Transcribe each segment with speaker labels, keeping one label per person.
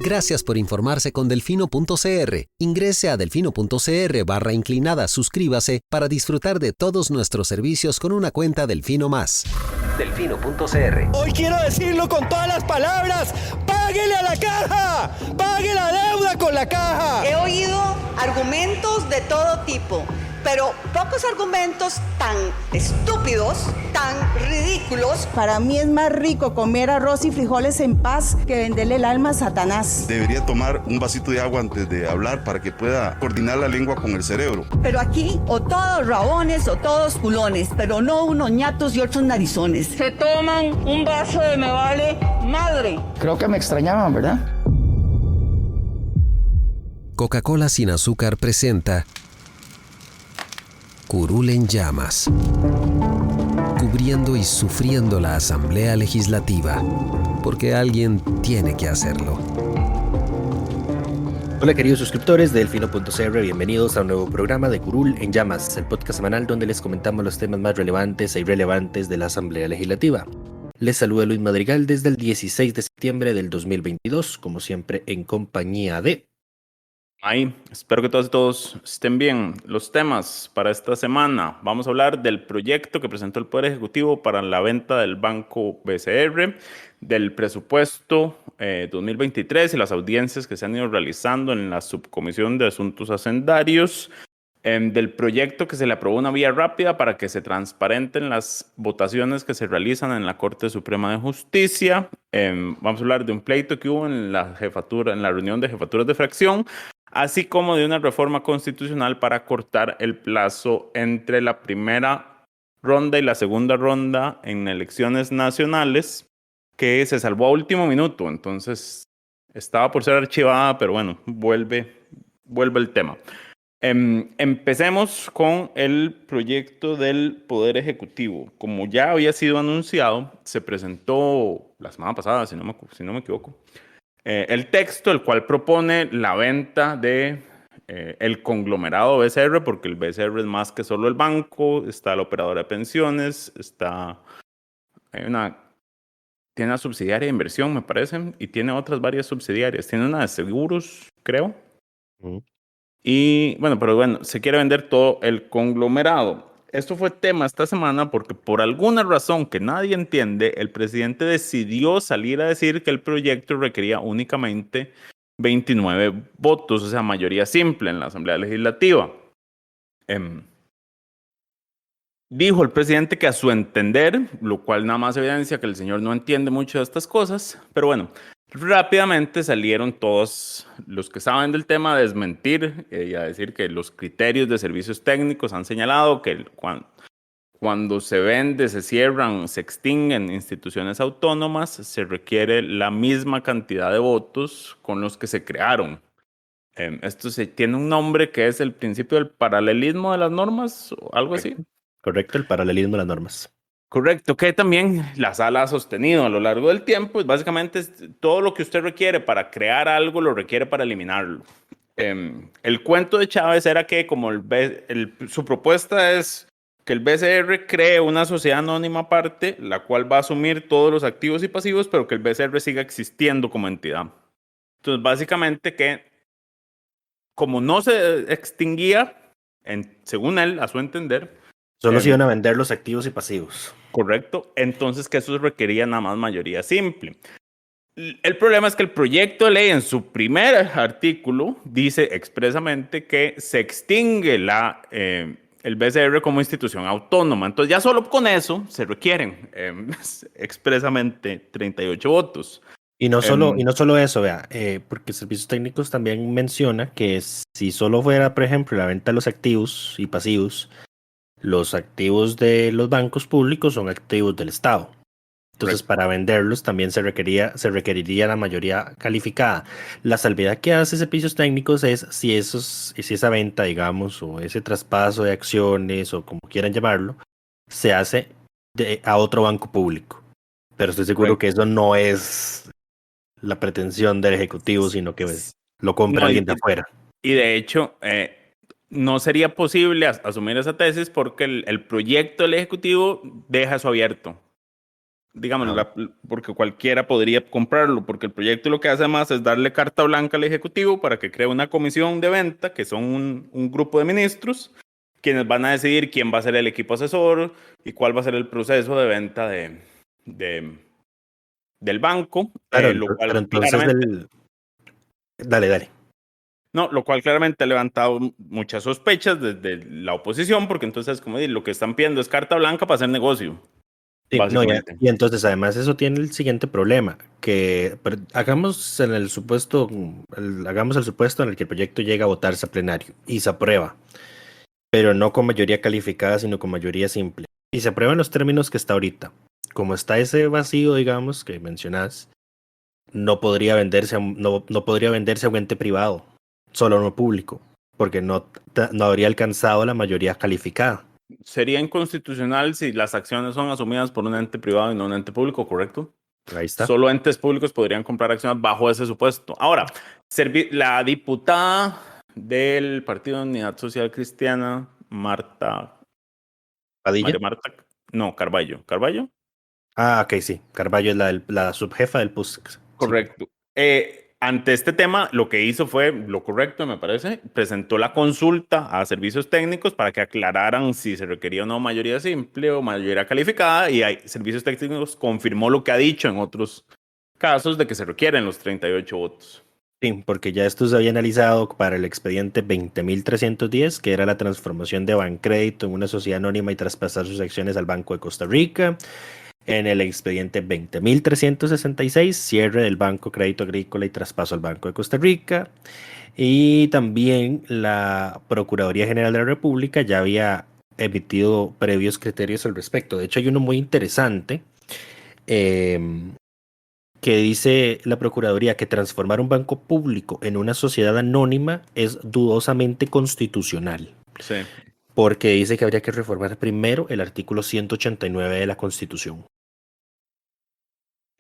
Speaker 1: Gracias por informarse con Delfino.cr. Ingrese a delfino.cr/inclinada, suscríbase para disfrutar de todos nuestros servicios con una cuenta Delfino Más. Delfino.cr.
Speaker 2: Hoy quiero decirlo con todas las palabras. ¡Páguele a la caja! ¡Pague la deuda con la caja!
Speaker 3: He oído argumentos de todo tipo, pero pocos argumentos tan estúpidos, tan ridículos.
Speaker 4: Para mí es más rico comer arroz y frijoles en paz que venderle el alma a Satanás.
Speaker 5: Debería tomar un vasito de agua antes de hablar para que pueda coordinar la lengua con el cerebro.
Speaker 3: Pero aquí o todos rabones o todos culones, pero no unos ñatos y otros narizones.
Speaker 6: Se toman un vaso de me vale madre.
Speaker 7: Creo que me extrañaban, ¿verdad?
Speaker 1: Coca-Cola sin azúcar presenta Curul en llamas, cubriendo y sufriendo la Asamblea Legislativa, porque alguien tiene que hacerlo.
Speaker 8: Hola queridos suscriptores de Delfino.cr, bienvenidos a un nuevo programa de Curul en Llamas, el podcast semanal donde les comentamos los temas más relevantes e irrelevantes de la Asamblea Legislativa. Les saluda Luis Madrigal desde el 16 de septiembre del 2022, como siempre en compañía de...
Speaker 9: Espero que todos estén bien. Los temas para esta semana. Vamos a hablar del proyecto que presentó el Poder Ejecutivo para la venta del Banco BCR, del presupuesto 2023 y las audiencias que se han ido realizando en la Subcomisión de Asuntos Hacendarios, del proyecto que se le aprobó una vía rápida para que se transparenten las votaciones que se realizan en la Corte Suprema de Justicia. Vamos a hablar de un pleito que hubo en la reunión de jefaturas de fracción, así como de una reforma constitucional para cortar el plazo entre la primera ronda y la segunda ronda en elecciones nacionales, que se salvó a último minuto. Entonces, estaba por ser archivada, pero bueno, vuelve el tema. Empecemos con el proyecto del Poder Ejecutivo. Como ya había sido anunciado, se presentó la semana pasada, si no me equivoco, el texto, el cual propone la venta de el conglomerado BCR, porque el BCR es más que solo el banco, está la operadora de pensiones, tiene una subsidiaria de inversión, me parece, y tiene otras varias subsidiarias. Tiene una de seguros, creo. Y bueno, se quiere vender todo el conglomerado. Esto fue tema esta semana porque por alguna razón que nadie entiende, el presidente decidió salir a decir que el proyecto requería únicamente 29 votos, o sea, mayoría simple en la Asamblea Legislativa. Dijo el presidente que a su entender, lo cual nada más evidencia que el señor no entiende mucho de estas cosas, pero bueno, rápidamente salieron todos los que saben del tema a desmentir y a decir que los criterios de servicios técnicos han señalado que cuando se vende, se cierran, se extinguen instituciones autónomas, se requiere la misma cantidad de votos con los que se crearon. Esto tiene un nombre que es el principio del paralelismo de las normas o algo así.
Speaker 8: Correcto, el paralelismo de las normas.
Speaker 9: Correcto, que también la sala ha sostenido a lo largo del tiempo. Básicamente todo lo que usted requiere para crear algo lo requiere para eliminarlo. El cuento de Chávez era que como su propuesta es que el BCR cree una sociedad anónima aparte, la cual va a asumir todos los activos y pasivos, pero que el BCR siga existiendo como entidad. Entonces, básicamente que como no se extinguía, según él, a su entender,
Speaker 8: solo se iban a vender los activos y pasivos.
Speaker 9: Correcto. Entonces que eso requería nada más mayoría simple. El problema es que el proyecto de ley en su primer artículo dice expresamente que se extingue el BCR como institución autónoma. Entonces ya solo con eso se requieren expresamente 38 votos.
Speaker 8: Y no solo eso, vea, porque Servicios Técnicos también menciona que si solo fuera, por ejemplo, la venta de los activos y pasivos, los activos de los bancos públicos son activos del Estado. Entonces, para venderlos también se requeriría la mayoría calificada. La salvedad que hace Servicios Técnicos es si esa venta, digamos, o ese traspaso de acciones, o como quieran llamarlo, se hace a otro banco público. Pero estoy seguro que eso no es la pretensión del Ejecutivo, sino que lo compra alguien de afuera.
Speaker 9: Y de hecho, no sería posible asumir esa tesis porque el proyecto del Ejecutivo deja eso abierto. digamos, porque cualquiera podría comprarlo, porque el proyecto lo que hace más es darle carta blanca al Ejecutivo para que cree una comisión de venta, que son un grupo de ministros, quienes van a decidir quién va a ser el equipo asesor y cuál va a ser el proceso de venta del banco,
Speaker 8: Claro,
Speaker 9: lo cual
Speaker 8: pero entonces
Speaker 9: claramente...
Speaker 8: Dale.
Speaker 9: No, lo cual claramente ha levantado muchas sospechas desde la oposición, porque entonces, como digo, lo que están pidiendo es carta blanca para hacer negocio,
Speaker 8: Sí, no,
Speaker 9: básicamente.
Speaker 8: y entonces además eso tiene el siguiente problema, que hagamos el supuesto en el que el proyecto llega a votarse a plenario y se aprueba, pero no con mayoría calificada, sino con mayoría simple. Y se aprueba en los términos que está ahorita. Como está ese vacío, digamos, que mencionás, no podría venderse no podría venderse a un ente privado, solo a uno público, porque no habría alcanzado la mayoría calificada.
Speaker 9: Sería inconstitucional si las acciones son asumidas por un ente privado y no un ente público, ¿correcto?
Speaker 8: Ahí está.
Speaker 9: Solo entes públicos podrían comprar acciones bajo ese supuesto. Ahora, la diputada del Partido de Unidad Social Cristiana, María
Speaker 8: ¿Padilla?
Speaker 9: Marta, no, Carballo. ¿Carballo?
Speaker 8: Ah, ok, sí. Carballo es la subjefa del PUSC. Sí.
Speaker 9: Correcto. Ante este tema, lo que hizo fue lo correcto, me parece. Presentó la consulta a servicios técnicos para que aclararan si se requería o no mayoría simple o mayoría calificada. Y servicios técnicos confirmó lo que ha dicho en otros casos de que se requieren los 38 votos.
Speaker 8: Sí, porque ya esto se había analizado para el expediente 20.310, que era la transformación de Bancrédito en una sociedad anónima y traspasar sus acciones al Banco de Costa Rica. En el expediente 20.366, cierre del Banco Crédito Agrícola y traspaso al Banco de Costa Rica. Y también la Procuraduría General de la República ya había emitido previos criterios al respecto. De hecho, hay uno muy interesante que dice la Procuraduría que transformar un banco público en una sociedad anónima es dudosamente constitucional.
Speaker 9: Sí.
Speaker 8: Porque dice que habría que reformar primero el artículo 189 de la Constitución.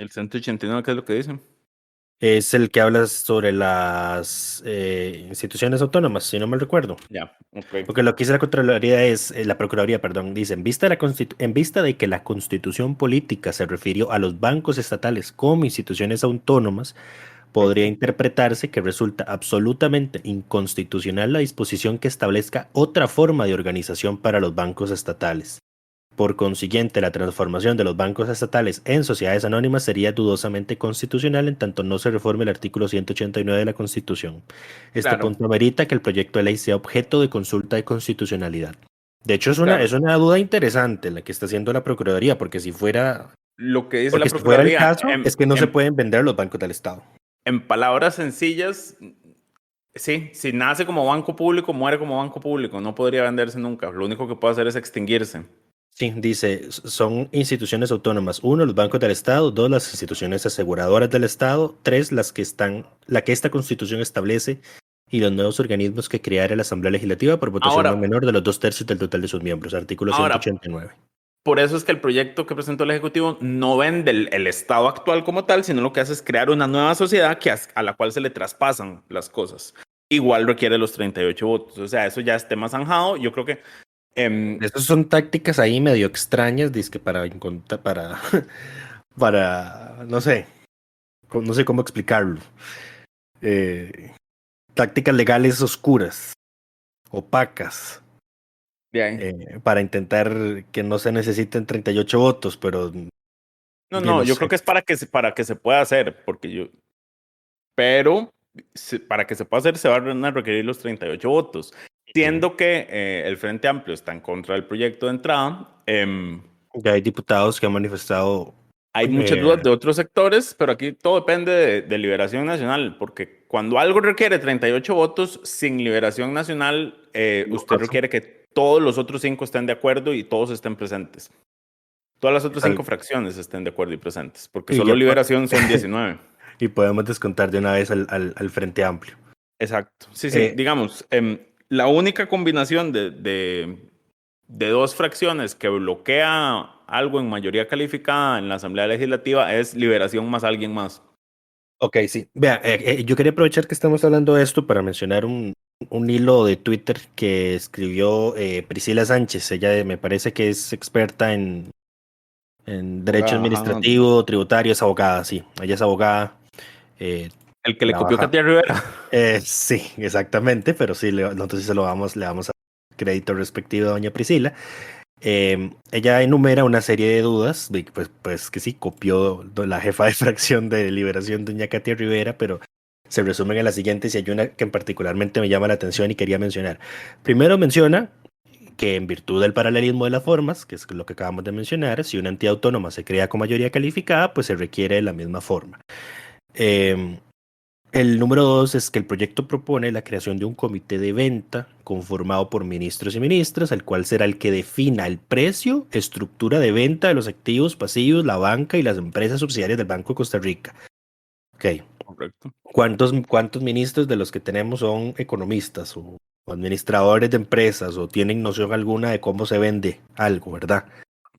Speaker 9: ¿El 189 qué es lo que dice?
Speaker 8: Es el que habla sobre las instituciones autónomas, si no mal recuerdo.
Speaker 9: Ya, ok.
Speaker 8: Porque lo que dice la Contraloría es, la Procuraduría, perdón, dice, en vista de que la Constitución política se refirió a los bancos estatales como instituciones autónomas, podría interpretarse que resulta absolutamente inconstitucional la disposición que establezca otra forma de organización para los bancos estatales. Por consiguiente, la transformación de los bancos estatales en sociedades anónimas sería dudosamente constitucional en tanto no se reforme el artículo 189 de la Constitución. Este
Speaker 9: Claro.
Speaker 8: punto amerita que el proyecto de ley sea objeto de consulta de constitucionalidad. De hecho, es
Speaker 9: Claro.
Speaker 8: una duda interesante la que está haciendo la Procuraduría, porque si fuera,
Speaker 9: Lo que dice
Speaker 8: porque
Speaker 9: la
Speaker 8: si fuera el
Speaker 9: Procuraduría,
Speaker 8: caso, es que no se pueden vender los bancos del Estado.
Speaker 9: en palabras sencillas, sí, si nace como banco público, muere como banco público, no podría venderse nunca. Lo único que puede hacer es extinguirse.
Speaker 8: Sí, dice, son instituciones autónomas. 1, los bancos del Estado. 2, las instituciones aseguradoras del Estado. 3, la que esta Constitución establece y los nuevos organismos que creara la Asamblea Legislativa por votación no menor de los 2/3 del total de sus miembros. Artículo 189.
Speaker 9: Por eso es que el proyecto que presentó el Ejecutivo no vende el Estado actual como tal, sino lo que hace es crear una nueva sociedad a la cual se le traspasan las cosas. Igual requiere los 38 votos. O sea, eso ya es tema zanjado. Yo creo que
Speaker 8: Estas son tácticas ahí medio extrañas, dizque para no sé cómo explicarlo. Tácticas legales oscuras, opacas, para intentar que no se necesiten 38 votos, pero
Speaker 9: no, yo creo que es para que se pueda hacer, pero para que se pueda hacer se van a requerir los 38 votos. Siendo que el Frente Amplio está en contra del proyecto de entrada.
Speaker 8: Ya hay diputados que han manifestado.
Speaker 9: Hay muchas dudas de otros sectores, pero aquí todo depende de Liberación Nacional, porque cuando algo requiere 38 votos, sin Liberación Nacional, usted requiere que todos los otros 5 estén de acuerdo y todos estén presentes. Todas las otras 5 fracciones estén de acuerdo y presentes, porque solo Liberación son 19.
Speaker 8: Y podemos descontar de una vez al Frente Amplio.
Speaker 9: Exacto. Sí, digamos, la única combinación de 2 fracciones que bloquea algo en mayoría calificada en la Asamblea Legislativa es Liberación más alguien más.
Speaker 8: Ok, sí. Vea, yo quería aprovechar que estamos hablando de esto para mencionar un hilo de Twitter que escribió Priscila Sánchez. Ella me parece que es experta en En derecho
Speaker 9: Ajá.
Speaker 8: administrativo, tributario, es abogada, sí. Ella es abogada.
Speaker 9: El que le copió
Speaker 8: trabaja-
Speaker 9: Katia Rivera.
Speaker 8: Sí, exactamente, pero sí, nosotros sí le damos a crédito respectivo a doña Priscila. Ella enumera una serie de dudas, pues que sí, copió la jefa de fracción de Liberación, doña Katia Rivera, pero se resumen en las siguientes y hay una que en particularmente me llama la atención y quería mencionar. Primero menciona que en virtud del paralelismo de las formas, que es lo que acabamos de mencionar, si una entidad autónoma se crea con mayoría calificada, pues se requiere de la misma forma. El número 2 es que el proyecto propone la creación de un comité de venta conformado por ministros y ministras, el cual será el que defina el precio, estructura de venta de los activos pasivos, la banca y las empresas subsidiarias del Banco de Costa Rica. Ok.
Speaker 9: Correcto.
Speaker 8: ¿Cuántos ministros de los que tenemos son economistas o administradores de empresas o tienen noción alguna de cómo se vende algo, verdad?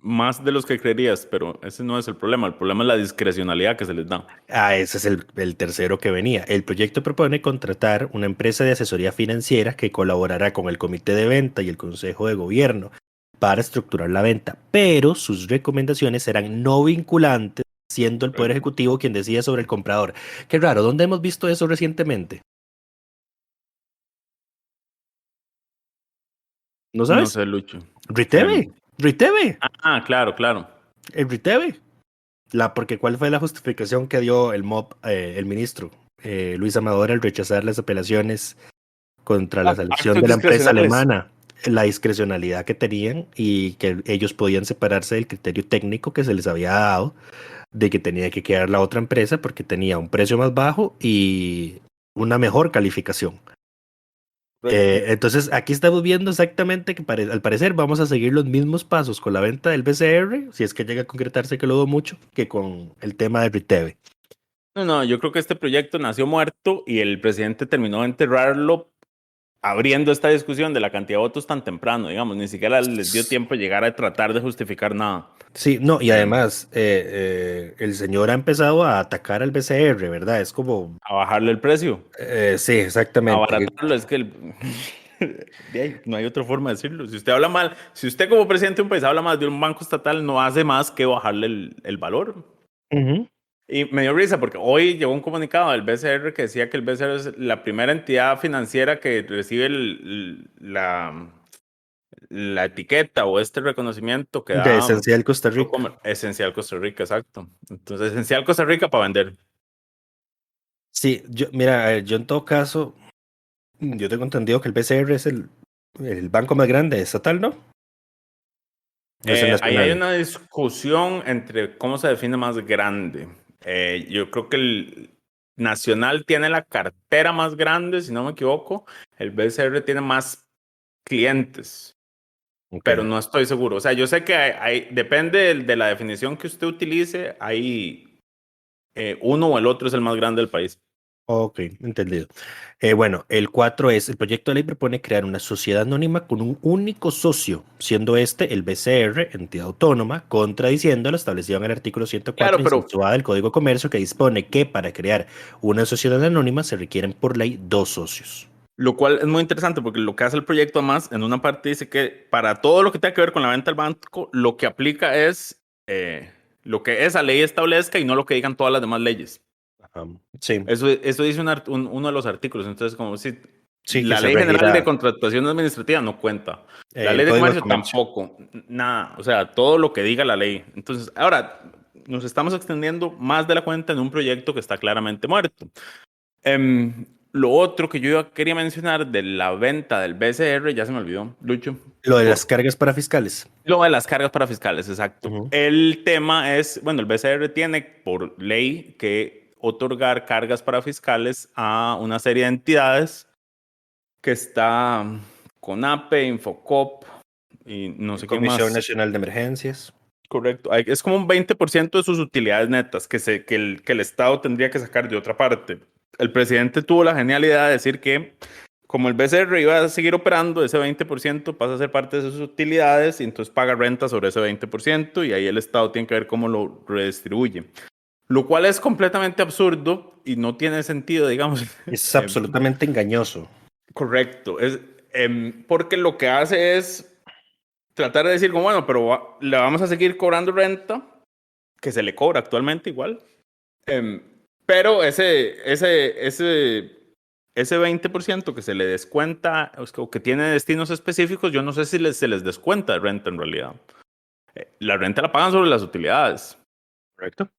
Speaker 9: Más de los que creerías, pero ese no es el problema. El problema es la discrecionalidad que se les da.
Speaker 8: Ese es el tercero que venía. El proyecto propone contratar una empresa de asesoría financiera que colaborará con el comité de venta y el consejo de gobierno para estructurar la venta, pero sus recomendaciones serán no vinculantes, siendo el Poder Ejecutivo quien decida sobre el comprador. Qué raro, ¿dónde hemos visto eso recientemente? ¿No
Speaker 9: No
Speaker 8: sabes?
Speaker 9: sé, Lucho.
Speaker 8: Riteve.
Speaker 9: Ah, claro, claro.
Speaker 8: El Riteve. Porque ¿cuál fue la justificación que dio el MOP, el ministro Luis Amador al rechazar las apelaciones contra la selección
Speaker 9: Actos
Speaker 8: de la empresa
Speaker 9: discrecionales.
Speaker 8: alemana? La discrecionalidad que tenían y que ellos podían separarse del criterio técnico que se les había dado de que tenía que quedar la otra empresa porque tenía un precio más bajo y una mejor calificación. Entonces aquí estamos viendo exactamente que al parecer vamos a seguir los mismos pasos con la venta del BCR, si es que llega a concretarse, que lo dudo mucho, que con el tema de Riteve.
Speaker 9: No, yo creo que este proyecto nació muerto y el presidente terminó de enterrarlo abriendo esta discusión de la cantidad de votos tan temprano, digamos, ni siquiera les dio tiempo de llegar a tratar de justificar nada.
Speaker 8: Sí, no, y además el señor ha empezado a atacar al BCR, ¿verdad? Es como...
Speaker 9: A bajarle el precio,
Speaker 8: sí, exactamente.
Speaker 9: abaratarlo, es que no hay otra forma de decirlo. Si usted habla mal, si usted como presidente de un país habla mal de un banco estatal, no hace más que bajarle el valor. Y me dio risa porque hoy llegó un comunicado del BCR que decía que el BCR es la primera entidad financiera que recibe la etiqueta o este reconocimiento que
Speaker 8: De
Speaker 9: da
Speaker 8: Esencial Costa Rica.
Speaker 9: Esencial Costa Rica, exacto. Entonces, Esencial Costa Rica para vender.
Speaker 8: Sí, mira, yo en todo caso, yo tengo entendido que el BCR es el banco más grande estatal, ¿no?
Speaker 9: Ahí hay una discusión entre cómo se define más grande. Yo creo que el Nacional tiene la cartera más grande, si no me equivoco. El BCR tiene más clientes.
Speaker 8: Okay.
Speaker 9: Pero no estoy seguro. O sea, yo sé que depende de la definición que usted utilice, hay uno o el otro es el más grande del país.
Speaker 8: Ok, entendido. Bueno, el 4 es, el proyecto de ley propone crear una sociedad anónima con un único socio, siendo este el BCR, entidad autónoma, contradiciendo lo establecido en el artículo 104 inciso A del Código de Comercio, que dispone que para crear una sociedad anónima se requieren por ley 2 socios.
Speaker 9: Lo cual es muy interesante porque lo que hace el proyecto además, en una parte dice que para todo lo que tenga que ver con la venta del banco, lo que aplica es lo que esa ley establezca y no lo que digan todas las demás leyes.
Speaker 8: Sí.
Speaker 9: Eso dice uno de los artículos. Entonces, como si
Speaker 8: sí,
Speaker 9: la Ley General de Contratación Administrativa no cuenta. La Ley de Comercio tampoco. Nada. O sea, todo lo que diga la ley. Entonces, ahora nos estamos extendiendo más de la cuenta en un proyecto que está claramente muerto. Lo otro que yo quería mencionar de la venta del BCR, ya se me olvidó, Lucho.
Speaker 8: Lo de las cargas para fiscales.
Speaker 9: Lo de las cargas para fiscales, exacto. El tema es, bueno, el BCR tiene por ley que otorgar cargas para fiscales a una serie de entidades que está CONAPE, Infocop y no sé qué más.
Speaker 8: Comisión Nacional de Emergencias.
Speaker 9: Correcto. Es como un 20% de sus utilidades netas que el Estado tendría que sacar de otra parte. El presidente tuvo la genial idea de decir que como el BCR iba a seguir operando, ese 20% pasa a ser parte de sus utilidades y entonces paga renta sobre ese 20% y ahí el Estado tiene que ver cómo lo redistribuye. Lo cual es completamente absurdo y no tiene sentido, digamos.
Speaker 8: Es absolutamente engañoso.
Speaker 9: Correcto. Porque lo que hace es tratar de decir, como, bueno, pero le vamos a seguir cobrando renta que se le cobra actualmente igual. Pero ese 20% que se le descuenta o que tiene destinos específicos, yo no sé si se les descuenta de renta en realidad. La renta la pagan sobre las utilidades.
Speaker 8: ¿Correcto?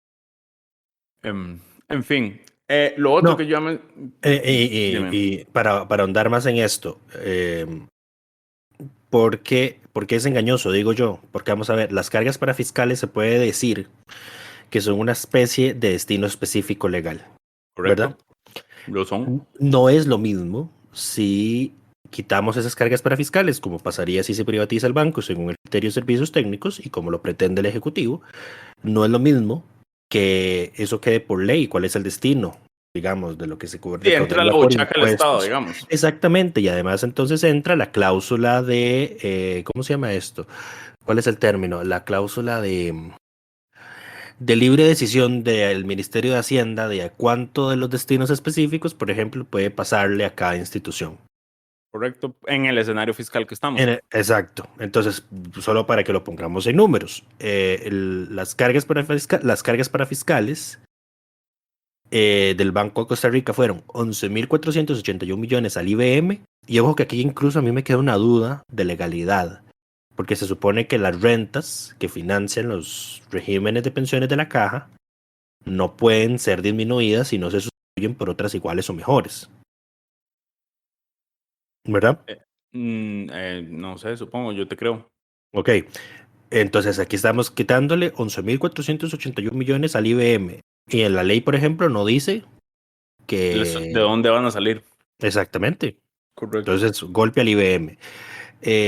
Speaker 9: En fin, lo otro
Speaker 8: No.
Speaker 9: que yo... Dime.
Speaker 8: Y para ahondar más en esto, ¿por qué es engañoso? Digo yo, porque vamos a ver, las cargas parafiscales se puede decir que son una especie de destino específico legal,
Speaker 9: Correcto.
Speaker 8: ¿verdad?
Speaker 9: Lo son.
Speaker 8: No es lo mismo si quitamos esas cargas parafiscales, como pasaría si se privatiza el banco según el criterio de servicios técnicos y como lo pretende el Ejecutivo. No es lo mismo que eso quede por ley, cuál es el destino, digamos, de lo que se cubre.
Speaker 9: Sí, entra la buchaca del Estado, digamos.
Speaker 8: Exactamente, y además entonces entra la cláusula de, ¿cómo se llama esto? ¿Cuál es el término? La cláusula de libre decisión del Ministerio de Hacienda de a cuánto de los destinos específicos, por ejemplo, puede pasarle a cada institución.
Speaker 9: Correcto, en el escenario fiscal que estamos.
Speaker 8: Exacto. Entonces, solo para que lo pongamos en números, las cargas parafiscales del Banco de Costa Rica fueron 11.481 millones al IBM. Y ojo que aquí incluso a mí me queda una duda de legalidad, porque se supone que las rentas que financian los regímenes de pensiones de la caja no pueden ser disminuidas si no se sustituyen por otras iguales o mejores. ¿Verdad?
Speaker 9: No sé, supongo, yo te creo.
Speaker 8: Ok, entonces aquí estamos quitándole 11.481 millones al IBM. Y en la ley, por ejemplo, no dice que...
Speaker 9: ¿De dónde van a salir?
Speaker 8: Exactamente.
Speaker 9: Correcto.
Speaker 8: Entonces, golpe al IBM.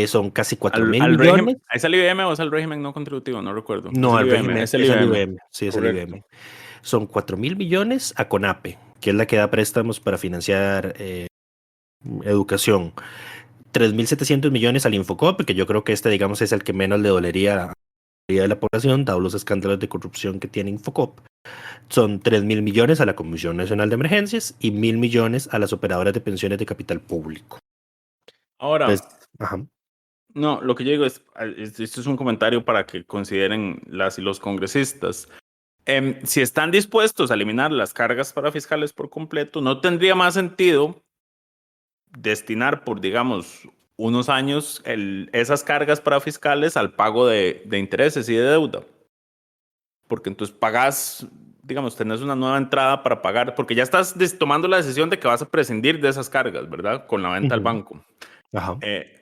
Speaker 8: Son casi 4.000 millones.
Speaker 9: ¿Es el IBM o es el régimen no contributivo? No recuerdo.
Speaker 8: No,
Speaker 9: el
Speaker 8: el régimen
Speaker 9: es el IBM.
Speaker 8: Sí, es
Speaker 9: Correcto.
Speaker 8: el IBM. Son 4.000 millones a CONAPE, que es la que da préstamos para financiar educación. 3.700 millones al Infocop, que yo creo que digamos, es el que menos le dolería a la mayoría de la población, dado los escándalos de corrupción que tiene Infocop. Son 3.000 millones a la Comisión Nacional de Emergencias y 1.000 millones a las operadoras de pensiones de capital público.
Speaker 9: Ahora,
Speaker 8: ajá.
Speaker 9: No, lo que yo digo es, esto es un comentario para que consideren las y los congresistas. Si están dispuestos a eliminar las cargas parafiscales por completo, no tendría más sentido destinar por, digamos, unos años esas cargas parafiscales al pago de intereses y de deuda. Porque entonces pagás, digamos, tenés una nueva entrada para pagar, porque ya estás tomando la decisión de que vas a prescindir de esas cargas, ¿verdad? Con la venta al banco.
Speaker 8: Ajá.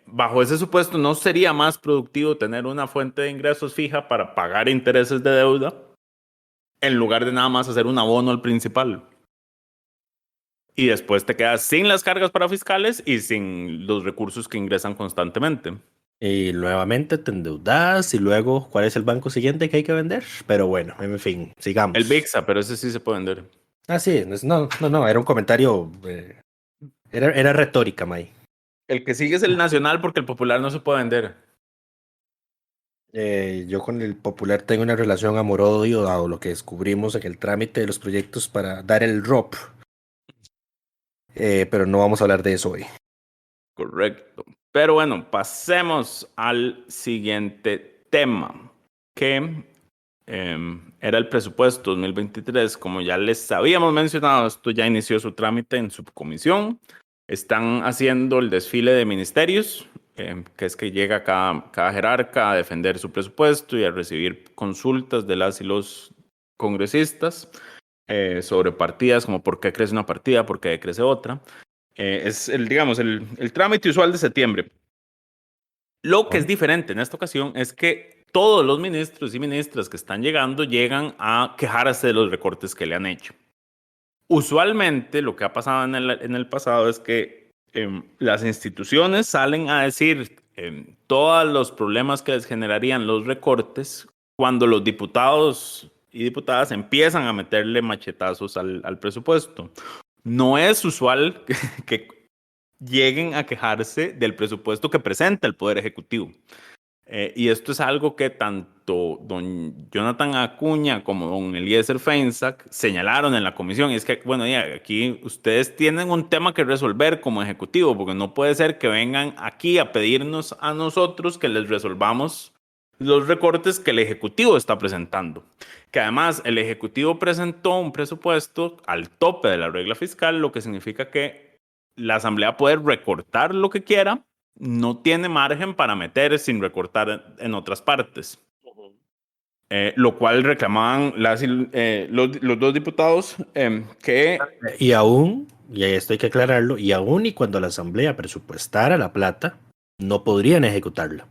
Speaker 9: Bajo ese supuesto, ¿no sería más productivo tener una fuente de ingresos fija para pagar intereses de deuda en lugar de nada más hacer un abono al principal? Y después te quedas sin las cargas parafiscales y sin los recursos que ingresan constantemente.
Speaker 8: Y nuevamente te endeudas y luego, ¿cuál es el banco siguiente que hay que vender? Pero bueno, en fin, sigamos.
Speaker 9: El VIXA, pero ese sí se puede vender.
Speaker 8: Ah, sí, no, era un comentario, era retórica, May.
Speaker 9: El que sigue es el Nacional porque el Popular no se puede vender.
Speaker 8: Yo con el Popular tengo una relación amor-odio, dado lo que descubrimos en el trámite de los proyectos para dar el ROP. Pero no vamos a hablar de eso hoy.
Speaker 9: Correcto. Pero bueno, pasemos al siguiente tema, que era el presupuesto 2023. Como ya les habíamos mencionado, esto ya inició su trámite en subcomisión. Están haciendo el desfile de ministerios, que es que llega cada jerarca a defender su presupuesto y a recibir consultas de las y los congresistas sobre partidas, como por qué crece una partida, por qué crece otra. Es el trámite usual de septiembre. Lo que es diferente en esta ocasión es que todos los ministros y ministras que están llegando llegan a quejarse de los recortes que le han hecho. Usualmente lo que ha pasado en el pasado es que las instituciones salen a decir todos los problemas que les generarían los recortes cuando los diputados y diputadas empiezan a meterle machetazos al presupuesto. No es usual que lleguen a quejarse del presupuesto que presenta el Poder Ejecutivo. Y esto es algo que tanto don Jonathan Acuña como don Eliezer Feinsack señalaron en la comisión. Y es que, bueno, ya, aquí ustedes tienen un tema que resolver como Ejecutivo, porque no puede ser que vengan aquí a pedirnos a nosotros que les resolvamos los recortes que el Ejecutivo está presentando. Que además el Ejecutivo presentó un presupuesto al tope de la regla fiscal, lo que significa que la Asamblea puede recortar lo que quiera, no tiene margen para meter sin recortar en otras partes. Lo cual reclamaban los dos diputados que...
Speaker 8: Y aún, y esto hay que aclararlo, y cuando la Asamblea presupuestara la plata, no podrían ejecutarla.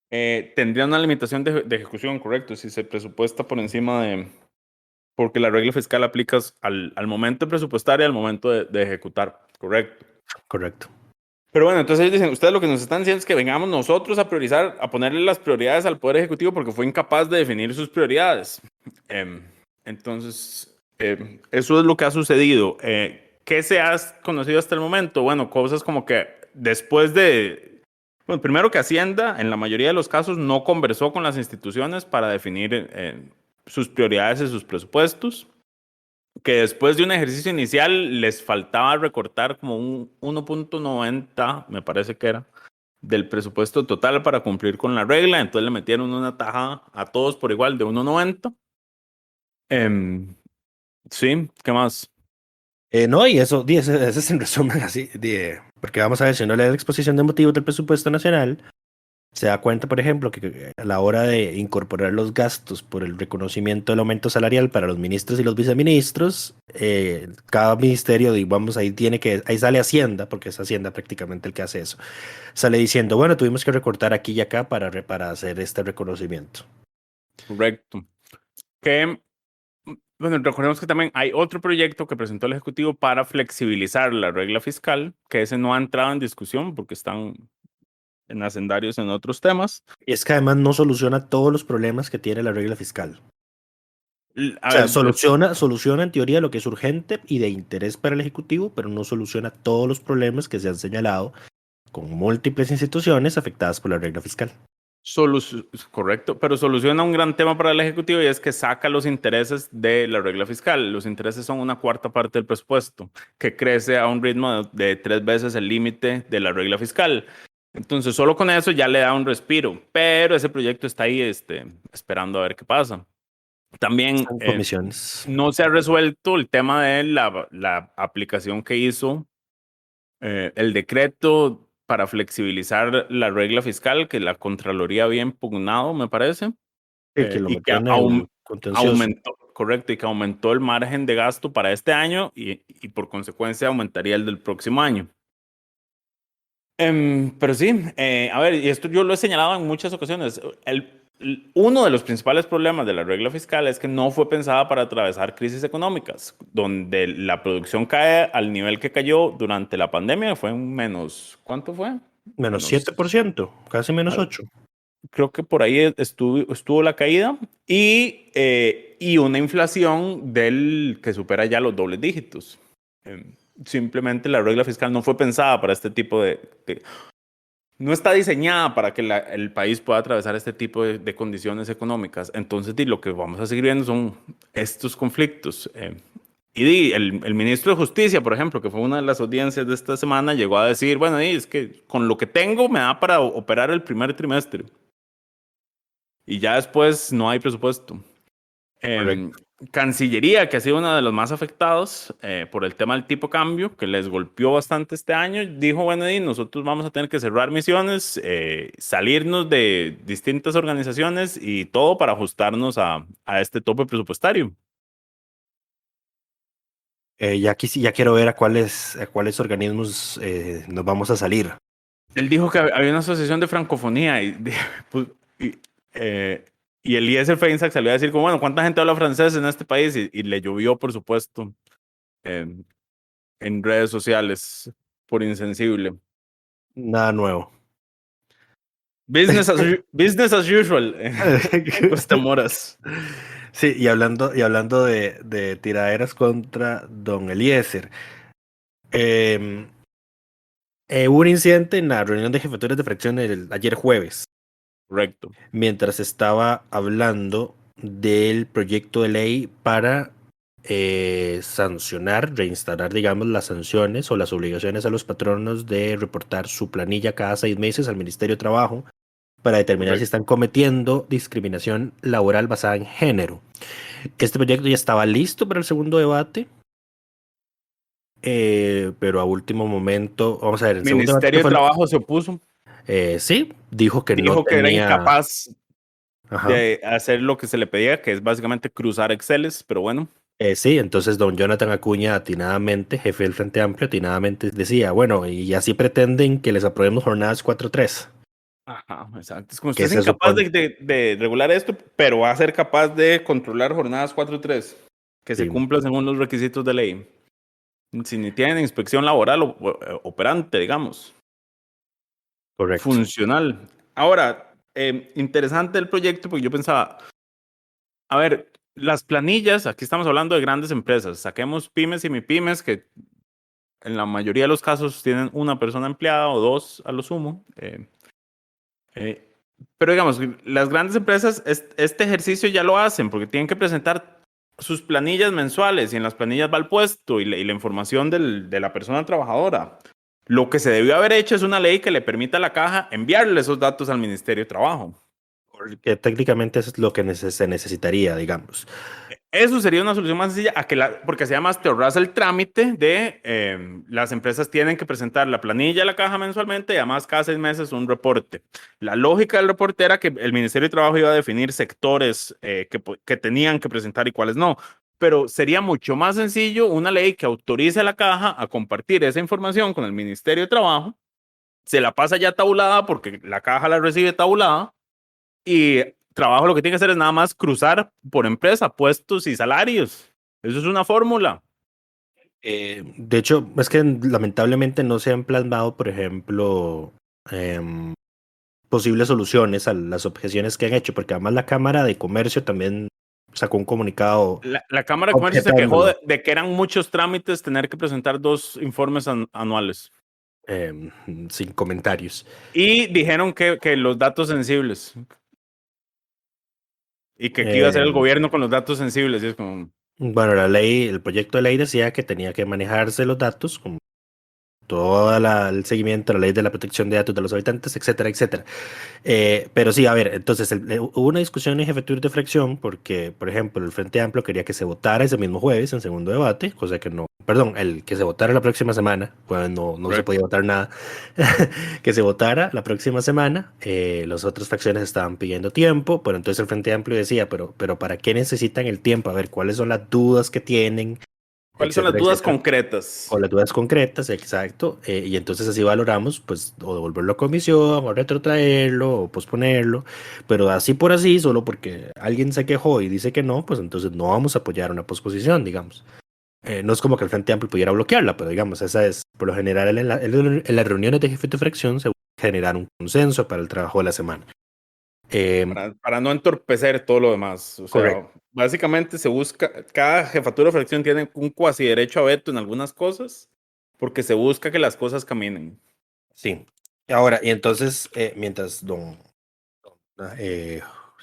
Speaker 9: Tendría una limitación de ejecución, correcto, si se presupuesta por encima de... Porque la regla fiscal aplicas al momento de presupuestar y al momento de ejecutar, correcto.
Speaker 8: Correcto.
Speaker 9: Pero bueno, entonces ellos dicen, ustedes lo que nos están diciendo es que vengamos nosotros a priorizar, a ponerle las prioridades al Poder Ejecutivo porque fue incapaz de definir sus prioridades. Entonces, eso es lo que ha sucedido. ¿Qué se ha conocido hasta el momento? Bueno, cosas como que después de... Bueno, primero que Hacienda, en la mayoría de los casos, no conversó con las instituciones para definir sus prioridades y sus presupuestos. Que después de un ejercicio inicial les faltaba recortar como un 1.90, me parece que era, del presupuesto total para cumplir con la regla. Entonces le metieron una tajada a todos por igual de 1.90. Sí, ¿qué más?
Speaker 8: No, y eso ese es en resumen así, porque vamos a ver, si uno lee la exposición de motivos del presupuesto nacional, se da cuenta, por ejemplo, que a la hora de incorporar los gastos por el reconocimiento del aumento salarial para los ministros y los viceministros, cada ministerio, digamos, ahí sale Hacienda, porque es Hacienda prácticamente el que hace eso, sale diciendo, bueno, tuvimos que recortar aquí y acá para hacer este reconocimiento.
Speaker 9: Correcto. Bueno, recordemos que también hay otro proyecto que presentó el Ejecutivo para flexibilizar la regla fiscal, que ese no ha entrado en discusión porque están en hacendarios en otros temas.
Speaker 8: Y es que además no soluciona todos los problemas que tiene la regla fiscal. Soluciona en teoría lo que es urgente y de interés para el Ejecutivo, pero no soluciona todos los problemas que se han señalado con múltiples instituciones afectadas por la regla fiscal.
Speaker 9: Correcto, pero soluciona un gran tema para el Ejecutivo y es que saca los intereses de la regla fiscal. Los intereses son una cuarta parte del presupuesto, que crece a un ritmo de 3 veces el límite de la regla fiscal. Entonces, solo con eso ya le da un respiro, pero ese proyecto está ahí esperando a ver qué pasa. También no se ha resuelto el tema de la aplicación que hizo el decreto para flexibilizar la regla fiscal, que la Contraloría había impugnado, me parece, y que aumentó, correcto, y que aumentó el margen de gasto para este año y por consecuencia aumentaría el del próximo año. Pero sí, a ver, y esto yo lo he señalado en muchas ocasiones. Uno de los principales problemas de la regla fiscal es que no fue pensada para atravesar crisis económicas, donde la producción cae al nivel que cayó durante la pandemia, fue un menos, ¿cuánto fue?
Speaker 8: Menos 7%, casi menos 8%.
Speaker 9: Creo que por ahí estuvo la caída y una inflación que supera ya los dobles dígitos. Simplemente la regla fiscal no fue pensada para este tipo no está diseñada para que el país pueda atravesar este tipo de condiciones económicas. Entonces, lo que vamos a seguir viendo son estos conflictos. Y el ministro de Justicia, por ejemplo, que fue una de las audiencias de esta semana, llegó a decir, bueno, es que con lo que tengo me da para operar el primer trimestre. Y ya después no hay presupuesto. Cancillería, que ha sido uno de los más afectados por el tema del tipo cambio, que les golpeó bastante este año, dijo, bueno, nosotros vamos a tener que cerrar misiones, salirnos de distintas organizaciones y todo para ajustarnos a este tope presupuestario.
Speaker 8: Ya quiero ver a cuáles organismos nos vamos a salir.
Speaker 9: Él dijo que había una asociación de francofonía y Eliezer Feinsack salió a decir como, bueno, ¿cuánta gente habla francés en este país? Y le llovió, por supuesto, en redes sociales por insensible.
Speaker 8: Nada nuevo.
Speaker 9: Business as usual. Costa Moras.
Speaker 8: Sí, y hablando de tiraderas contra don Eliezer. Hubo un incidente en la reunión de jefaturas de fracción ayer jueves.
Speaker 9: Correcto.
Speaker 8: Mientras estaba hablando del proyecto de ley para reinstalar, digamos, las sanciones o las obligaciones a los patronos de reportar su planilla cada 6 meses al Ministerio de Trabajo para determinar si
Speaker 9: Correcto.
Speaker 8: están cometiendo discriminación laboral basada en género. Este proyecto ya estaba listo para el segundo debate, pero a último momento, vamos a ver, el segundo debate que
Speaker 9: Ministerio de
Speaker 8: fue,
Speaker 9: Trabajo se opuso,
Speaker 8: sí, dijo que no
Speaker 9: dijo que era
Speaker 8: tenía,
Speaker 9: incapaz
Speaker 8: ajá,
Speaker 9: de hacer lo que se le pedía, que es básicamente cruzar Exceles, pero bueno.
Speaker 8: sí, entonces don Jonathan Acuña atinadamente, jefe del Frente Amplio, atinadamente decía, bueno, y así pretenden que les aprobemos jornadas 4-3,
Speaker 9: Ajá, exacto. Es como usted
Speaker 8: que
Speaker 9: es
Speaker 8: se
Speaker 9: incapaz
Speaker 8: supone,
Speaker 9: de regular esto, pero va a ser capaz de controlar jornadas 4-3, que se
Speaker 8: sí,
Speaker 9: cumplan según los requisitos de ley. Si ni tienen inspección laboral operante, digamos,
Speaker 8: correcto.
Speaker 9: funcional. Ahora, interesante el proyecto, porque yo pensaba, a ver, las planillas, aquí estamos hablando de grandes empresas, saquemos pymes y mipymes, que en la mayoría de los casos tienen una persona empleada o dos a lo sumo. Eh, pero digamos, las grandes empresas este ejercicio ya lo hacen porque tienen que presentar sus planillas mensuales y en las planillas va el puesto y la información de la persona trabajadora. Lo que se debió haber hecho es una ley que le permita a la caja enviarle esos datos al Ministerio de Trabajo.
Speaker 8: Que técnicamente es lo que se necesitaría, digamos.
Speaker 9: Eso sería una solución más sencilla, porque se llama te ahorras el trámite de las empresas tienen que presentar la planilla a la caja mensualmente y además cada 6 meses un reporte. La lógica del reporte era que el Ministerio de Trabajo iba a definir sectores que tenían que presentar y cuáles no. Pero sería mucho más sencillo una ley que autorice a la caja a compartir esa información con el Ministerio de Trabajo, se la pasa ya tabulada porque la caja la recibe tabulada y trabajo lo que tiene que hacer es nada más cruzar por empresa, puestos y salarios. Eso es una fórmula.
Speaker 8: De hecho, es que lamentablemente no se han plasmado, por ejemplo, posibles soluciones a las objeciones que han hecho, porque además la Cámara de Comercio también sacó un comunicado
Speaker 9: La Cámara de Comercio se quejó
Speaker 8: objetándolo,
Speaker 9: de que eran muchos trámites tener que presentar 2 informes anuales.
Speaker 8: sin comentarios.
Speaker 9: Y dijeron que los datos sensibles y que qué iba a hacer el
Speaker 8: Em,
Speaker 9: gobierno con los datos sensibles. Y es como,
Speaker 8: bueno, la ley, el proyecto de ley decía que tenía que manejarse los datos, como todo el seguimiento, la ley de la protección de datos de los habitantes, etcétera, etcétera. Pero sí, a ver, entonces hubo una discusión en jefatura de fracción porque, por ejemplo, el Frente Amplio quería que se votara ese mismo jueves en segundo debate, cosa que no, perdón, el que se votara la próxima semana, pues no se
Speaker 9: correcto.
Speaker 8: podía votar nada, que se votara la próxima semana, las otras fracciones estaban pidiendo tiempo, pero entonces el Frente Amplio decía, pero ¿para qué necesitan el tiempo? A ver, ¿cuáles son las dudas que tienen?
Speaker 9: ¿Cuáles son las
Speaker 8: Etcétera,
Speaker 9: dudas
Speaker 8: etcétera.
Speaker 9: concretas?
Speaker 8: O las dudas concretas, exacto, y entonces así valoramos, pues, o devolverlo a comisión, o retrotraerlo, o posponerlo, pero así por así, solo porque alguien se quejó y dice que no, pues entonces no vamos a apoyar una posposición, digamos. No es como que el Frente Amplio pudiera bloquearla, pero digamos, esa es, por lo general, en las reuniones de jefe de fracción se busca generar un consenso para el trabajo de la semana.
Speaker 9: Para no entorpecer todo lo demás. O
Speaker 8: Correcto.
Speaker 9: sea, básicamente se busca, cada jefatura de fracción tiene un cuasi derecho a veto en algunas cosas, porque se busca que las cosas caminen.
Speaker 8: Sí. Ahora, y entonces, mientras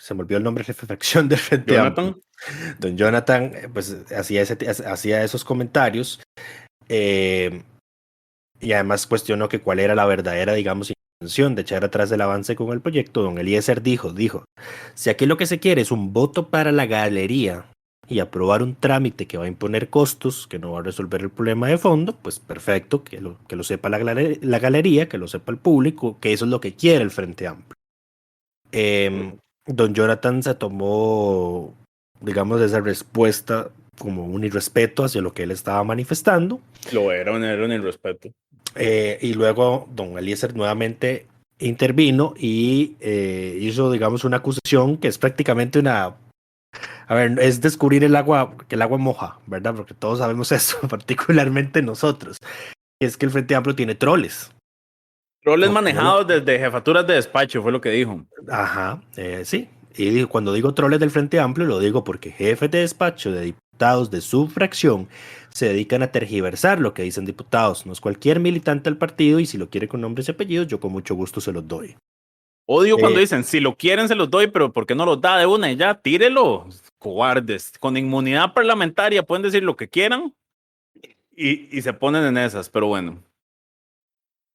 Speaker 8: se me olvidó el nombre del jefe de fracción del Frente Amplio.
Speaker 9: Jonathan,
Speaker 8: Don Jonathan, pues hacía esos comentarios, eh, y además cuestionó que cuál era la verdadera, digamos, intención de echar atrás el avance con el proyecto. Don Eliezer dijo, si aquí lo que se quiere es un voto para la galería y aprobar un trámite que va a imponer costos, que no va a resolver el problema de fondo, pues perfecto, que lo sepa la galería, que lo sepa el público, que eso es lo que quiere el Frente Amplio. Don Jonathan se tomó, digamos, esa respuesta como un irrespeto hacia lo que él estaba manifestando.
Speaker 9: lo era un irrespeto.
Speaker 8: Y luego don Eliezer nuevamente intervino y hizo, digamos, una acusación que es prácticamente una... A ver, es descubrir que el agua moja, ¿verdad? Porque todos sabemos eso, particularmente nosotros. Es que el Frente Amplio tiene troles.
Speaker 9: Roles
Speaker 8: Aunque no lo-
Speaker 9: manejados desde jefaturas de despacho, fue lo que dijo.
Speaker 8: Ajá, sí. Y cuando digo troles del Frente Amplio, lo digo porque jefes de despacho de diputados de su fracción se dedican a tergiversar lo que dicen diputados. No es cualquier militante del partido y si lo quiere con nombres y apellidos, yo con mucho gusto se los doy.
Speaker 9: Odio cuando
Speaker 8: Eh,
Speaker 9: dicen, si lo quieren se los doy, pero ¿por qué no los da de una y ya? Tírelo, cobardes. Con inmunidad parlamentaria pueden decir lo que quieran y se ponen en esas, pero bueno.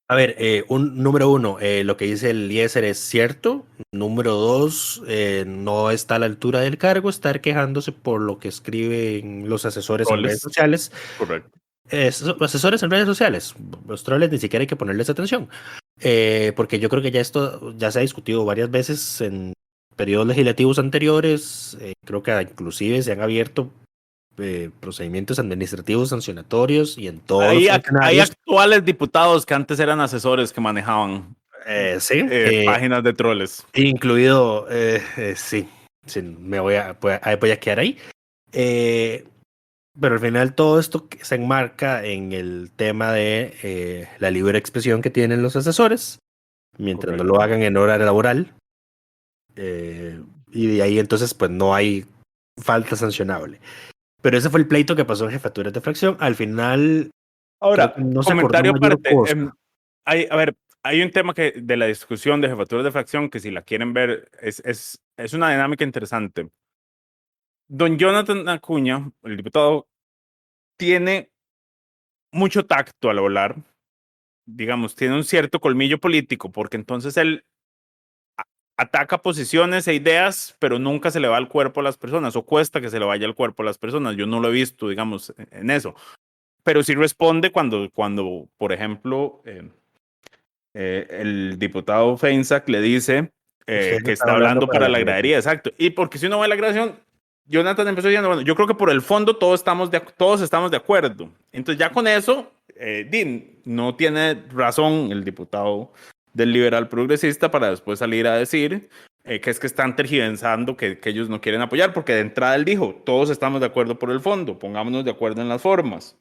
Speaker 8: A ver, número uno, lo que dice el Eliezer es cierto. Número dos, no está a la altura del cargo estar quejándose por lo que escriben los asesores en redes
Speaker 9: Roles.
Speaker 8: sociales.
Speaker 9: Correcto.
Speaker 8: Asesores en redes sociales, los troles ni siquiera hay que ponerles atención. Porque yo creo que ya esto ya se ha discutido varias veces en periodos legislativos anteriores. Creo que inclusive se han abierto procedimientos administrativos sancionatorios y en todos
Speaker 9: Hay,
Speaker 8: los
Speaker 9: hay
Speaker 8: funcionarios.
Speaker 9: actuales diputados que antes eran asesores que manejaban
Speaker 8: Sí,
Speaker 9: páginas de troles.
Speaker 8: incluido, sí, me voy a quedar ahí. Pero al final todo esto se enmarca en el tema de la libre expresión que tienen los asesores, mientras no lo hagan en horario laboral. Y de ahí entonces pues no hay falta sancionable. Pero ese fue el pleito que pasó en jefaturas de fracción. Al final,
Speaker 9: ahora,
Speaker 8: no se
Speaker 9: comentario
Speaker 8: acordó mayor
Speaker 9: aparte.
Speaker 8: cosa.
Speaker 9: A ver, hay un tema que de la discusión de jefaturas de fracción que si la quieren ver es una dinámica interesante. Don Jonathan Acuña, el diputado, tiene mucho tacto al hablar, digamos, tiene un cierto colmillo político, porque entonces él ataca posiciones e ideas, pero nunca se le va al cuerpo a las personas, o cuesta que se le vaya al cuerpo a las personas. Yo no lo he visto, digamos, en eso. Pero sí responde cuando por ejemplo, el diputado Feinsack le dice que está hablando para la gradería, exacto. Y porque si uno ve la grabación, Jonathan empezó diciendo, bueno, yo creo que por el fondo todos estamos de acuerdo. Entonces ya con eso, no tiene razón el diputado del liberal progresista para después salir a decir que es que están tergiversando, que ellos no quieren apoyar, porque de entrada él dijo, todos estamos de acuerdo por el fondo, pongámonos de acuerdo en las formas.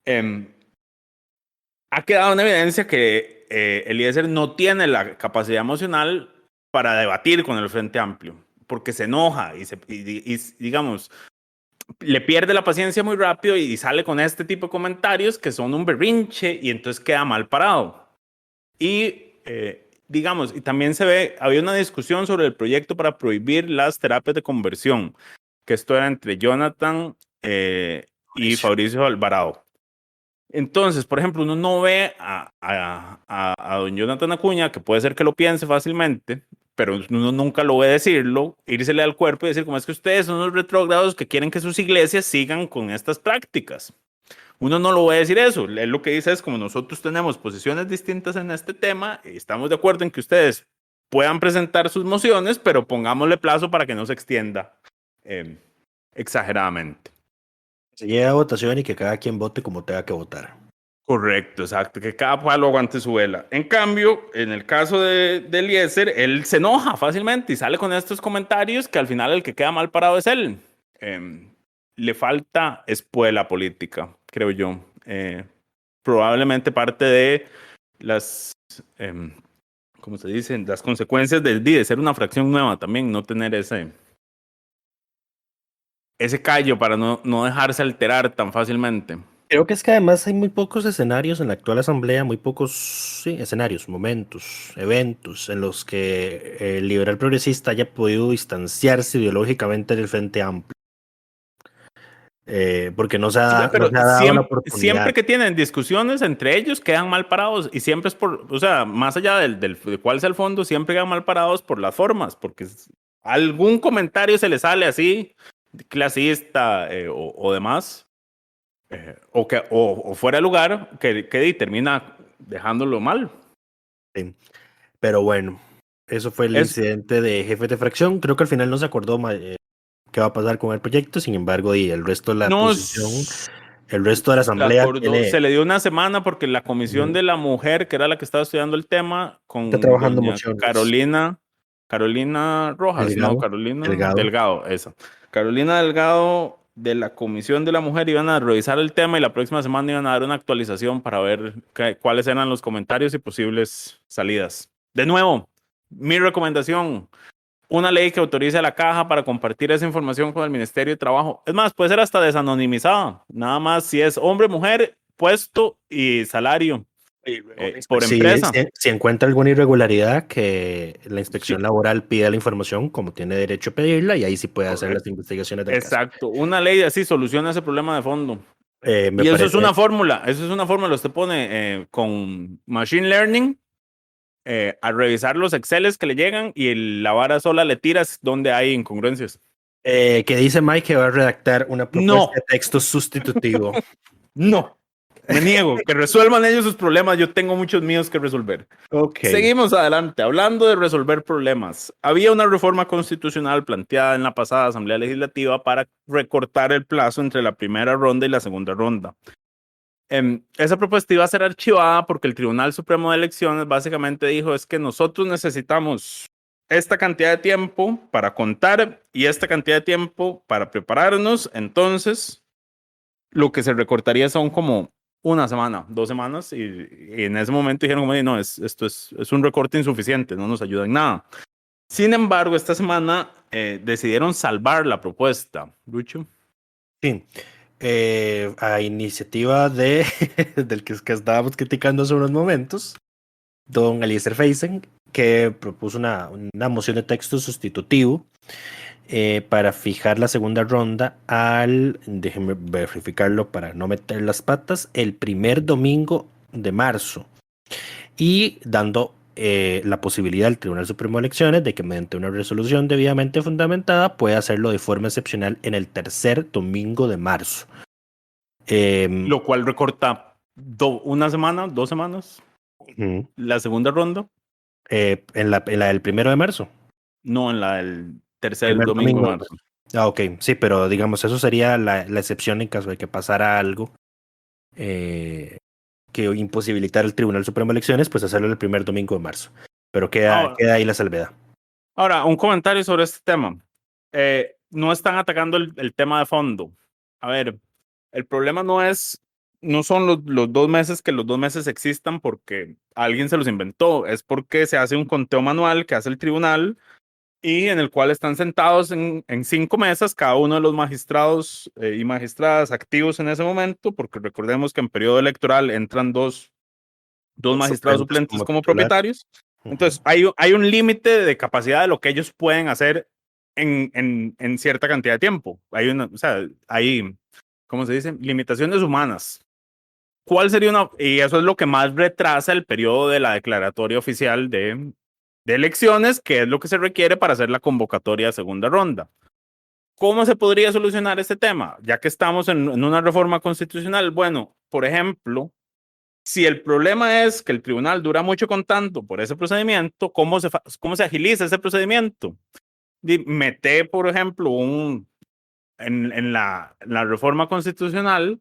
Speaker 9: Ha quedado en evidencia que Eliezer no tiene la capacidad emocional para debatir con el Frente Amplio, porque se enoja y digamos, le pierde la paciencia muy rápido y sale con este tipo de comentarios que son un berrinche y entonces queda mal parado. Y digamos, y también se ve, había una discusión sobre el proyecto para prohibir las terapias de conversión, que esto era entre Jonathan y Fabricio Alvarado. Entonces, por ejemplo, uno no ve a don Jonathan Acuña, que puede ser que lo piense fácilmente, pero uno nunca lo ve decirlo, írsele al cuerpo y decir, como es que ustedes son unos retrógrados que quieren que sus iglesias sigan con estas prácticas. Uno no lo va a decir eso. Él lo que dice es como nosotros tenemos posiciones distintas en este tema y estamos de acuerdo en que ustedes puedan presentar sus mociones, pero pongámosle plazo para que no se extienda exageradamente.
Speaker 8: Se llega a votación y que cada quien vote como tenga que votar.
Speaker 9: Correcto, exacto, que cada palo aguante su vela. En cambio, en el caso de Eliezer, él se enoja fácilmente y sale con estos comentarios que al final el que queda mal parado es él. Le falta espuela política, creo yo. Probablemente parte de las, ¿cómo se dicen? Las consecuencias de ser una fracción nueva también, no tener ese callo para no dejarse alterar tan fácilmente.
Speaker 8: Creo que es que además hay muy pocos escenarios en la actual asamblea, muy pocos escenarios, momentos, eventos en los que el liberal progresista haya podido distanciarse ideológicamente del Frente Amplio. Porque no se ha dado la oportunidad.
Speaker 9: Siempre que tienen discusiones entre ellos quedan mal parados y siempre es por, o sea, más allá de cuál es el fondo, siempre quedan mal parados por las formas, porque algún comentario se les sale así, clasista o demás. O fuera de lugar que termina dejándolo mal.
Speaker 8: Sí. Pero bueno, eso fue el incidente de jefes de fracción. Creo que al final no se acordó qué va a pasar con el proyecto. Sin embargo, y el resto de la posición, el resto de la asamblea
Speaker 9: se le dio una semana porque la comisión de la mujer, que era la que estaba estudiando el tema, con
Speaker 8: está trabajando mociones.
Speaker 9: Carolina Rojas,
Speaker 8: Delgado,
Speaker 9: no, Carolina Delgado, eso. Carolina Delgado de la Comisión de la Mujer iban a revisar el tema y la próxima semana iban a dar una actualización para ver cuáles eran los comentarios y posibles salidas. De nuevo, mi recomendación, una ley que autorice a la caja para compartir esa información con el Ministerio de Trabajo. Es más, puede ser hasta desanonimizada, nada más si es hombre, mujer, puesto y salario. Por empresa.
Speaker 8: Si encuentra alguna irregularidad, que la inspección laboral pida la información como tiene derecho a pedirla y ahí sí puede hacer las investigaciones del caso.
Speaker 9: Exacto, una ley así soluciona ese problema de fondo.
Speaker 8: Me
Speaker 9: Y eso es
Speaker 8: parece.
Speaker 9: una fórmula, usted pone con Machine Learning a revisar los Exceles que le llegan y la vara sola le tiras donde hay incongruencias.
Speaker 8: Que dice Mike que va a redactar una propuesta
Speaker 9: No,
Speaker 8: de texto sustitutivo.
Speaker 9: no, me niego, que resuelvan ellos sus problemas, yo tengo muchos míos que resolver.
Speaker 8: Ok.
Speaker 9: Seguimos adelante, hablando de resolver problemas. Había una reforma constitucional planteada en la pasada Asamblea Legislativa para recortar el plazo entre la primera ronda y la segunda ronda. Esa propuesta iba a ser archivada porque el Tribunal Supremo de Elecciones básicamente dijo es que nosotros necesitamos esta cantidad de tiempo para contar y esta cantidad de tiempo para prepararnos, entonces lo que se recortaría son como una semana, 2 semanas, y en ese momento dijeron como, no, esto es un recorte insuficiente, no nos ayuda en nada. Sin embargo, esta semana decidieron salvar la propuesta. Lucho.
Speaker 8: Sí. A iniciativa del que estábamos criticando hace unos momentos, don Eliezer Feisen, que propuso una moción de texto sustitutivo para fijar la segunda ronda déjenme verificarlo para no meter las patas, el primer domingo de marzo, y dando la posibilidad al Tribunal Supremo de Elecciones de que mediante una resolución debidamente fundamentada pueda hacerlo de forma excepcional en el tercer domingo de marzo.
Speaker 9: Lo cual recorta una semana, 2 semanas. La segunda ronda.
Speaker 8: En la del 1 de marzo.
Speaker 9: No, en la del tercer
Speaker 8: Primer
Speaker 9: domingo de marzo.
Speaker 8: Ok, sí, pero digamos, eso sería la excepción en caso de que pasara algo que imposibilitara al Tribunal Supremo de Elecciones, pues hacerlo el primer domingo de marzo. Pero queda ahí la salvedad.
Speaker 9: Ahora, un comentario sobre este tema. No están atacando el tema de fondo. A ver, el problema no son los 2 meses, que los 2 meses existan porque alguien se los inventó, es porque se hace un conteo manual que hace el tribunal y en el cual están sentados en 5 mesas cada uno de los magistrados y magistradas activos en ese momento, porque recordemos que en periodo electoral entran dos magistrados suplentes como propietarios. Entonces hay un límite de capacidad de lo que ellos pueden hacer en cierta cantidad de tiempo. Hay, ¿cómo se dice? Limitaciones humanas. ¿Cuál sería y eso es lo que más retrasa el periodo de la declaratoria oficial de elecciones, que es lo que se requiere para hacer la convocatoria de segunda ronda? ¿Cómo se podría solucionar este tema? Ya que estamos en una reforma constitucional, bueno, por ejemplo, si el problema es que el tribunal dura mucho contando por ese procedimiento, ¿cómo se agiliza ese procedimiento? Mete, por ejemplo, en la reforma constitucional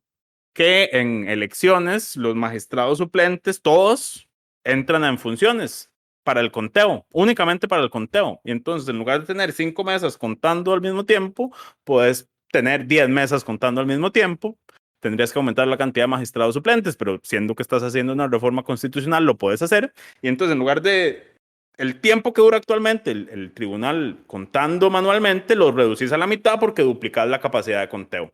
Speaker 9: que en elecciones los magistrados suplentes todos entran en funciones para el conteo, únicamente para el conteo. Y entonces, en lugar de tener 5 mesas contando al mismo tiempo, puedes tener 10 mesas contando al mismo tiempo. Tendrías que aumentar la cantidad de magistrados suplentes, pero siendo que estás haciendo una reforma constitucional, lo puedes hacer. Y entonces, en lugar de el tiempo que dura actualmente el tribunal contando manualmente, lo reducís a la mitad porque duplicás la capacidad de conteo.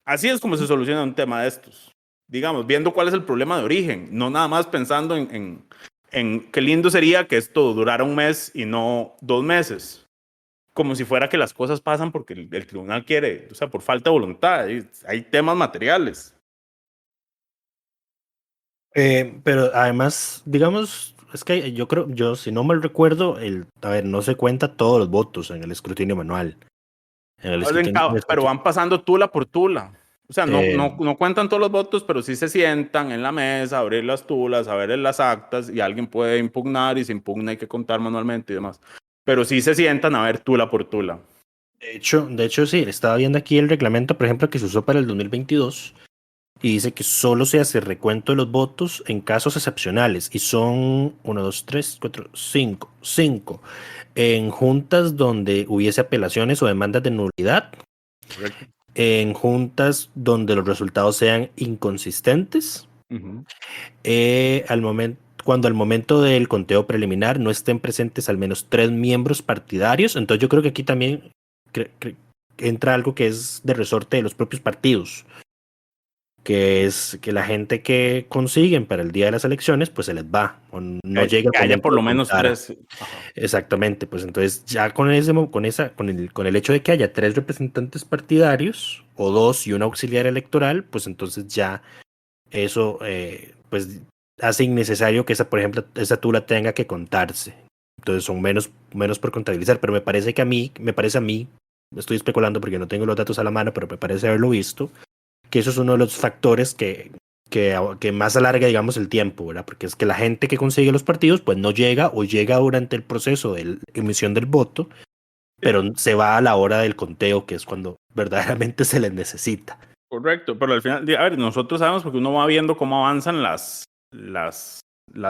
Speaker 9: Así es como se soluciona un tema de estos. Digamos, viendo cuál es el problema de origen, no nada más pensando en qué lindo sería que esto durara 1 mes y no 2 meses. Como si fuera que las cosas pasan porque el tribunal quiere, o sea, por falta de voluntad. Hay temas materiales.
Speaker 8: Pero además, digamos, es que yo si no mal recuerdo, no se cuenta todos los votos en el escrutinio manual.
Speaker 9: Pero van pasando tula por tula. O sea, no cuentan todos los votos, pero sí se sientan en la mesa, abrir las tulas, a ver las actas, y alguien puede impugnar, y si impugna hay que contar manualmente y demás. Pero sí se sientan a ver tula por tula.
Speaker 8: De hecho, sí, estaba viendo aquí el reglamento, por ejemplo, que se usó para el 2022, y dice que solo se hace recuento de los votos en casos excepcionales, y son 1, 2, 3, 4, 5 en juntas donde hubiese apelaciones o demandas de nulidad.
Speaker 9: Correcto.
Speaker 8: En juntas donde los resultados sean inconsistentes, cuando al momento del conteo preliminar no estén presentes al menos 3 miembros partidarios. Entonces yo creo que aquí también entra algo que es de resorte de los propios partidos. que es que la gente que consiguen para el día de las elecciones, pues se les va, o no llega el
Speaker 9: que haya
Speaker 8: momento
Speaker 9: por lo
Speaker 8: de
Speaker 9: menos
Speaker 8: contar.
Speaker 9: 3. Ajá.
Speaker 8: Exactamente, pues entonces ya con el hecho de que haya 3 representantes partidarios, o 2 y un auxiliar electoral, pues entonces ya eso pues hace innecesario que esa, por ejemplo, esa tula tenga que contarse. Entonces son menos por contabilizar, pero me parece a mí, estoy especulando porque no tengo los datos a la mano, pero me parece haberlo visto, que eso es uno de los factores que más alarga, digamos, el tiempo, ¿verdad? Porque es que la gente que consigue los partidos, pues no llega o llega durante el proceso de la emisión del voto, pero se va a la hora del conteo, que es cuando verdaderamente se les necesita.
Speaker 9: Correcto, pero al final, a ver, nosotros sabemos porque uno va viendo cómo avanzan las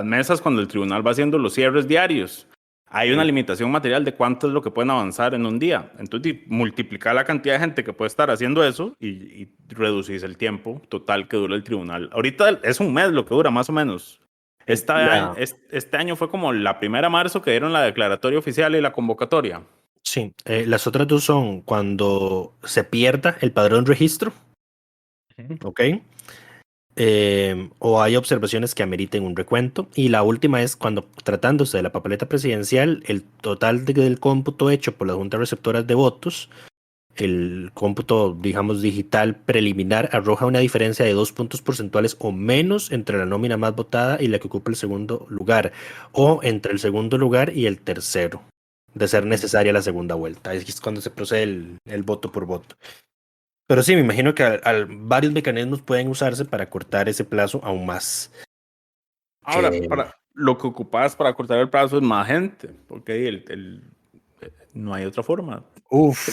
Speaker 9: mesas cuando el tribunal va haciendo los cierres diarios. Hay una limitación material de cuánto es lo que pueden avanzar en un día. Entonces, multiplicar la cantidad de gente que puede estar haciendo eso y reducir el tiempo total que dura el tribunal. Ahorita es un mes lo que dura, más o menos. Este año fue como la primera de marzo que dieron la declaratoria oficial y la convocatoria.
Speaker 8: Sí, las otras dos son cuando se pierda el padrón registro, ¿ok? O hay observaciones que ameriten un recuento. Y la última es cuando, tratándose de la papeleta presidencial, el total del cómputo hecho por las juntas receptoras de votos, el cómputo, digamos, digital preliminar, arroja una diferencia de 2 puntos porcentuales o menos entre la nómina más votada y la que ocupa el segundo lugar, o entre el segundo lugar y el tercero, de ser necesaria la segunda vuelta. Es cuando se procede el voto por voto. Pero sí, me imagino que varios mecanismos pueden usarse para cortar ese plazo aún más.
Speaker 9: Ahora, lo que ocupas para cortar el plazo es más gente, porque no hay otra forma.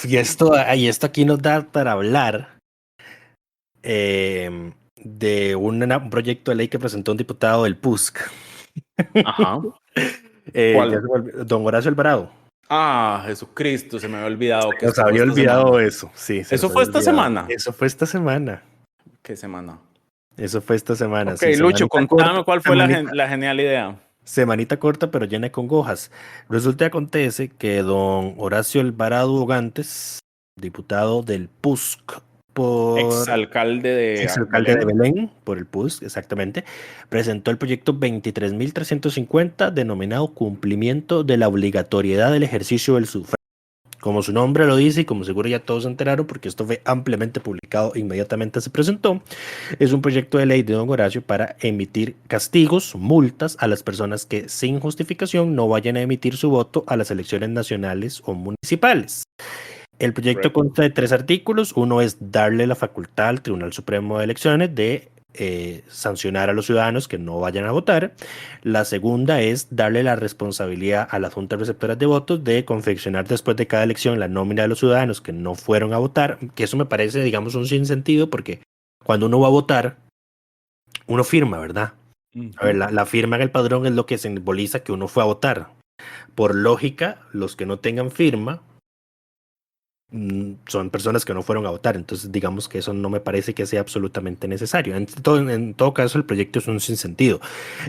Speaker 8: Y esto aquí nos da para hablar de un proyecto de ley que presentó un diputado del PUSC.
Speaker 9: Ajá.
Speaker 8: ¿Cuál? Don Horacio Alvarado.
Speaker 9: Ah, Jesucristo, se me había olvidado.
Speaker 8: Se nos había olvidado eso, sí.
Speaker 9: ¿Eso fue esta semana?
Speaker 8: Eso fue esta semana.
Speaker 9: ¿Qué semana?
Speaker 8: Eso fue esta semana.
Speaker 9: Ok,
Speaker 8: sí,
Speaker 9: Lucho, contame cuál fue la
Speaker 8: semanita,
Speaker 9: genial idea.
Speaker 8: Semanita corta, pero llena de congojas. Resulta y acontece que don Horacio Alvarado Bogantes, diputado del PUSC,
Speaker 9: Exalcalde
Speaker 8: de Belén, por el PUSC, exactamente, presentó el proyecto 23.350 denominado Cumplimiento de la obligatoriedad del ejercicio del sufragio. Como su nombre lo dice y como seguro ya todos se enteraron porque esto fue ampliamente publicado inmediatamente se presentó, es un proyecto de ley de don Horacio para emitir castigos, multas a las personas que sin justificación no vayan a emitir su voto a las elecciones nacionales o municipales. El proyecto consta de 3 artículos. Uno es darle la facultad al Tribunal Supremo de Elecciones de sancionar a los ciudadanos que no vayan a votar. La segunda es darle la responsabilidad a las juntas receptoras de votos de confeccionar después de cada elección la nómina de los ciudadanos que no fueron a votar, que eso me parece, digamos, un sinsentido porque cuando uno va a votar, uno firma, ¿verdad? A ver, la firma en el padrón es lo que simboliza que uno fue a votar. Por lógica, los que no tengan firma son personas que no fueron a votar, entonces digamos que eso no me parece que sea absolutamente necesario. En todo caso, el proyecto es un sinsentido.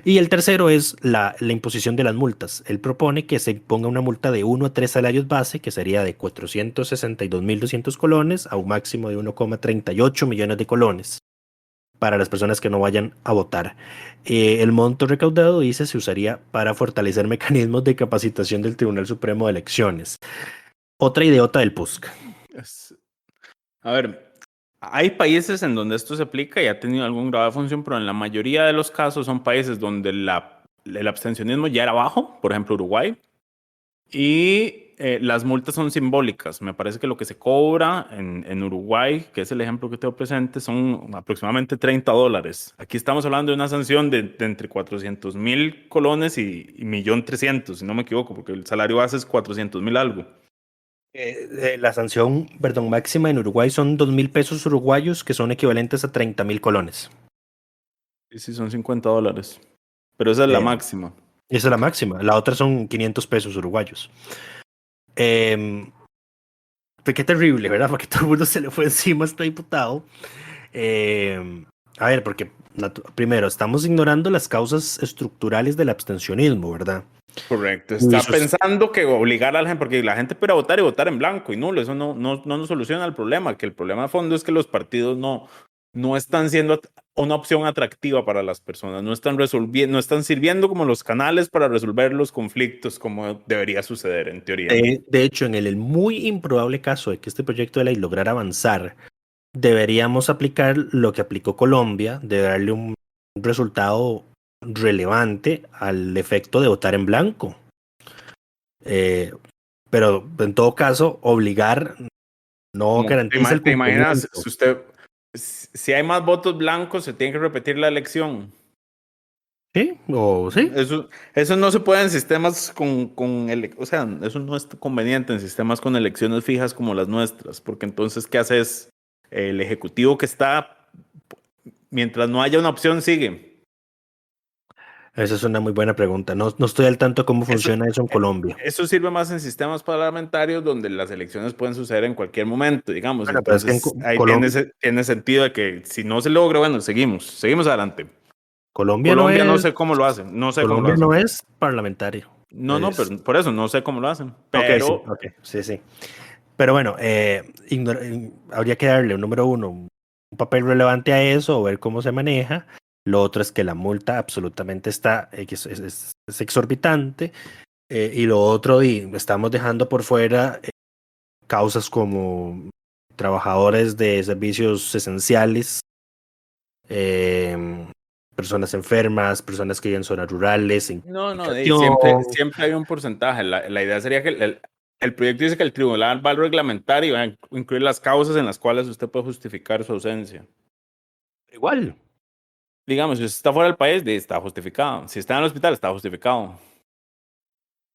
Speaker 8: Y el tercero es la imposición de las multas. Él propone que se ponga una multa de 1 a 3 salarios base, que sería de 462.200 colones a un máximo de 1,38 millones de colones para las personas que no vayan a votar. El monto recaudado, dice, se usaría para fortalecer mecanismos de capacitación del Tribunal Supremo de Elecciones. Otra idiota del PUSC.
Speaker 9: A ver, hay países en donde esto se aplica y ha tenido algún grado de función, pero en la mayoría de los casos son países donde el abstencionismo ya era bajo, por ejemplo Uruguay, y las multas son simbólicas. Me parece que lo que se cobra en Uruguay, que es el ejemplo que tengo presente, son aproximadamente $30. Aquí estamos hablando de una sanción de entre 400.000 colones y 1.300.000, si no me equivoco, porque el salario base es 400.000 algo.
Speaker 8: La sanción, máxima en Uruguay son 2.000 pesos uruguayos, que son equivalentes a 30.000 colones.
Speaker 9: Sí, son $50. Pero esa es la máxima.
Speaker 8: Esa es la máxima. La otra son 500 pesos uruguayos. Qué terrible, ¿verdad? Porque todo el mundo se le fue encima a este diputado. A ver, porque primero, estamos ignorando las causas estructurales del abstencionismo, ¿verdad?
Speaker 9: Correcto. Está pensando que obligar a la gente, porque la gente puede votar y votar en blanco y nulo, eso no nos soluciona el problema, que el problema de fondo es que los partidos no no están siendo una opción atractiva para las personas, no están resolviendo, no están sirviendo como los canales para resolver los conflictos como debería suceder en teoría.
Speaker 8: De hecho, en el muy improbable caso de que este proyecto de ley lograra avanzar, deberíamos aplicar lo que aplicó Colombia, de darle un resultado relevante al efecto de votar en blanco. Pero en todo caso, obligar no garantiza el
Speaker 9: ¿Te imaginas
Speaker 8: cumplimiento.
Speaker 9: si hay más votos blancos, se tiene que repetir la elección?
Speaker 8: ¿Sí? ¿O sí?
Speaker 9: Eso no se puede en sistemas o sea, eso no es conveniente en sistemas con elecciones fijas como las nuestras, porque entonces, ¿qué haces? El ejecutivo que está, mientras no haya una opción, sigue.
Speaker 8: Esa es una muy buena pregunta. No estoy al tanto cómo funciona eso en Colombia.
Speaker 9: Eso sirve más en sistemas parlamentarios donde las elecciones pueden suceder en cualquier momento, digamos.
Speaker 8: Bueno, pero es que en
Speaker 9: Entonces, ahí
Speaker 8: Colombia,
Speaker 9: tiene sentido de que si no se logra, bueno, seguimos adelante.
Speaker 8: Colombia
Speaker 9: Colombia no
Speaker 8: no
Speaker 9: sé cómo lo hacen, no sé cómo lo
Speaker 8: Colombia no
Speaker 9: hacen.
Speaker 8: es parlamentario.
Speaker 9: No, pero por eso no sé cómo lo hacen.
Speaker 8: Ok, sí. Pero bueno, habría que darle un número uno, un papel relevante a eso, o ver cómo se maneja. Lo otro es que la multa absolutamente es exorbitante. Y lo otro, estamos dejando por fuera causas como trabajadores de servicios esenciales, personas enfermas, personas que viven en zonas rurales, en
Speaker 9: No,
Speaker 8: comunicación.
Speaker 9: siempre hay un porcentaje. La idea sería que el proyecto dice que el tribunal va a reglamentar y va a incluir las causas en las cuales usted puede justificar su ausencia.
Speaker 8: Igual.
Speaker 9: Digamos, si usted está fuera del país, está justificado. Si está en el hospital, está justificado.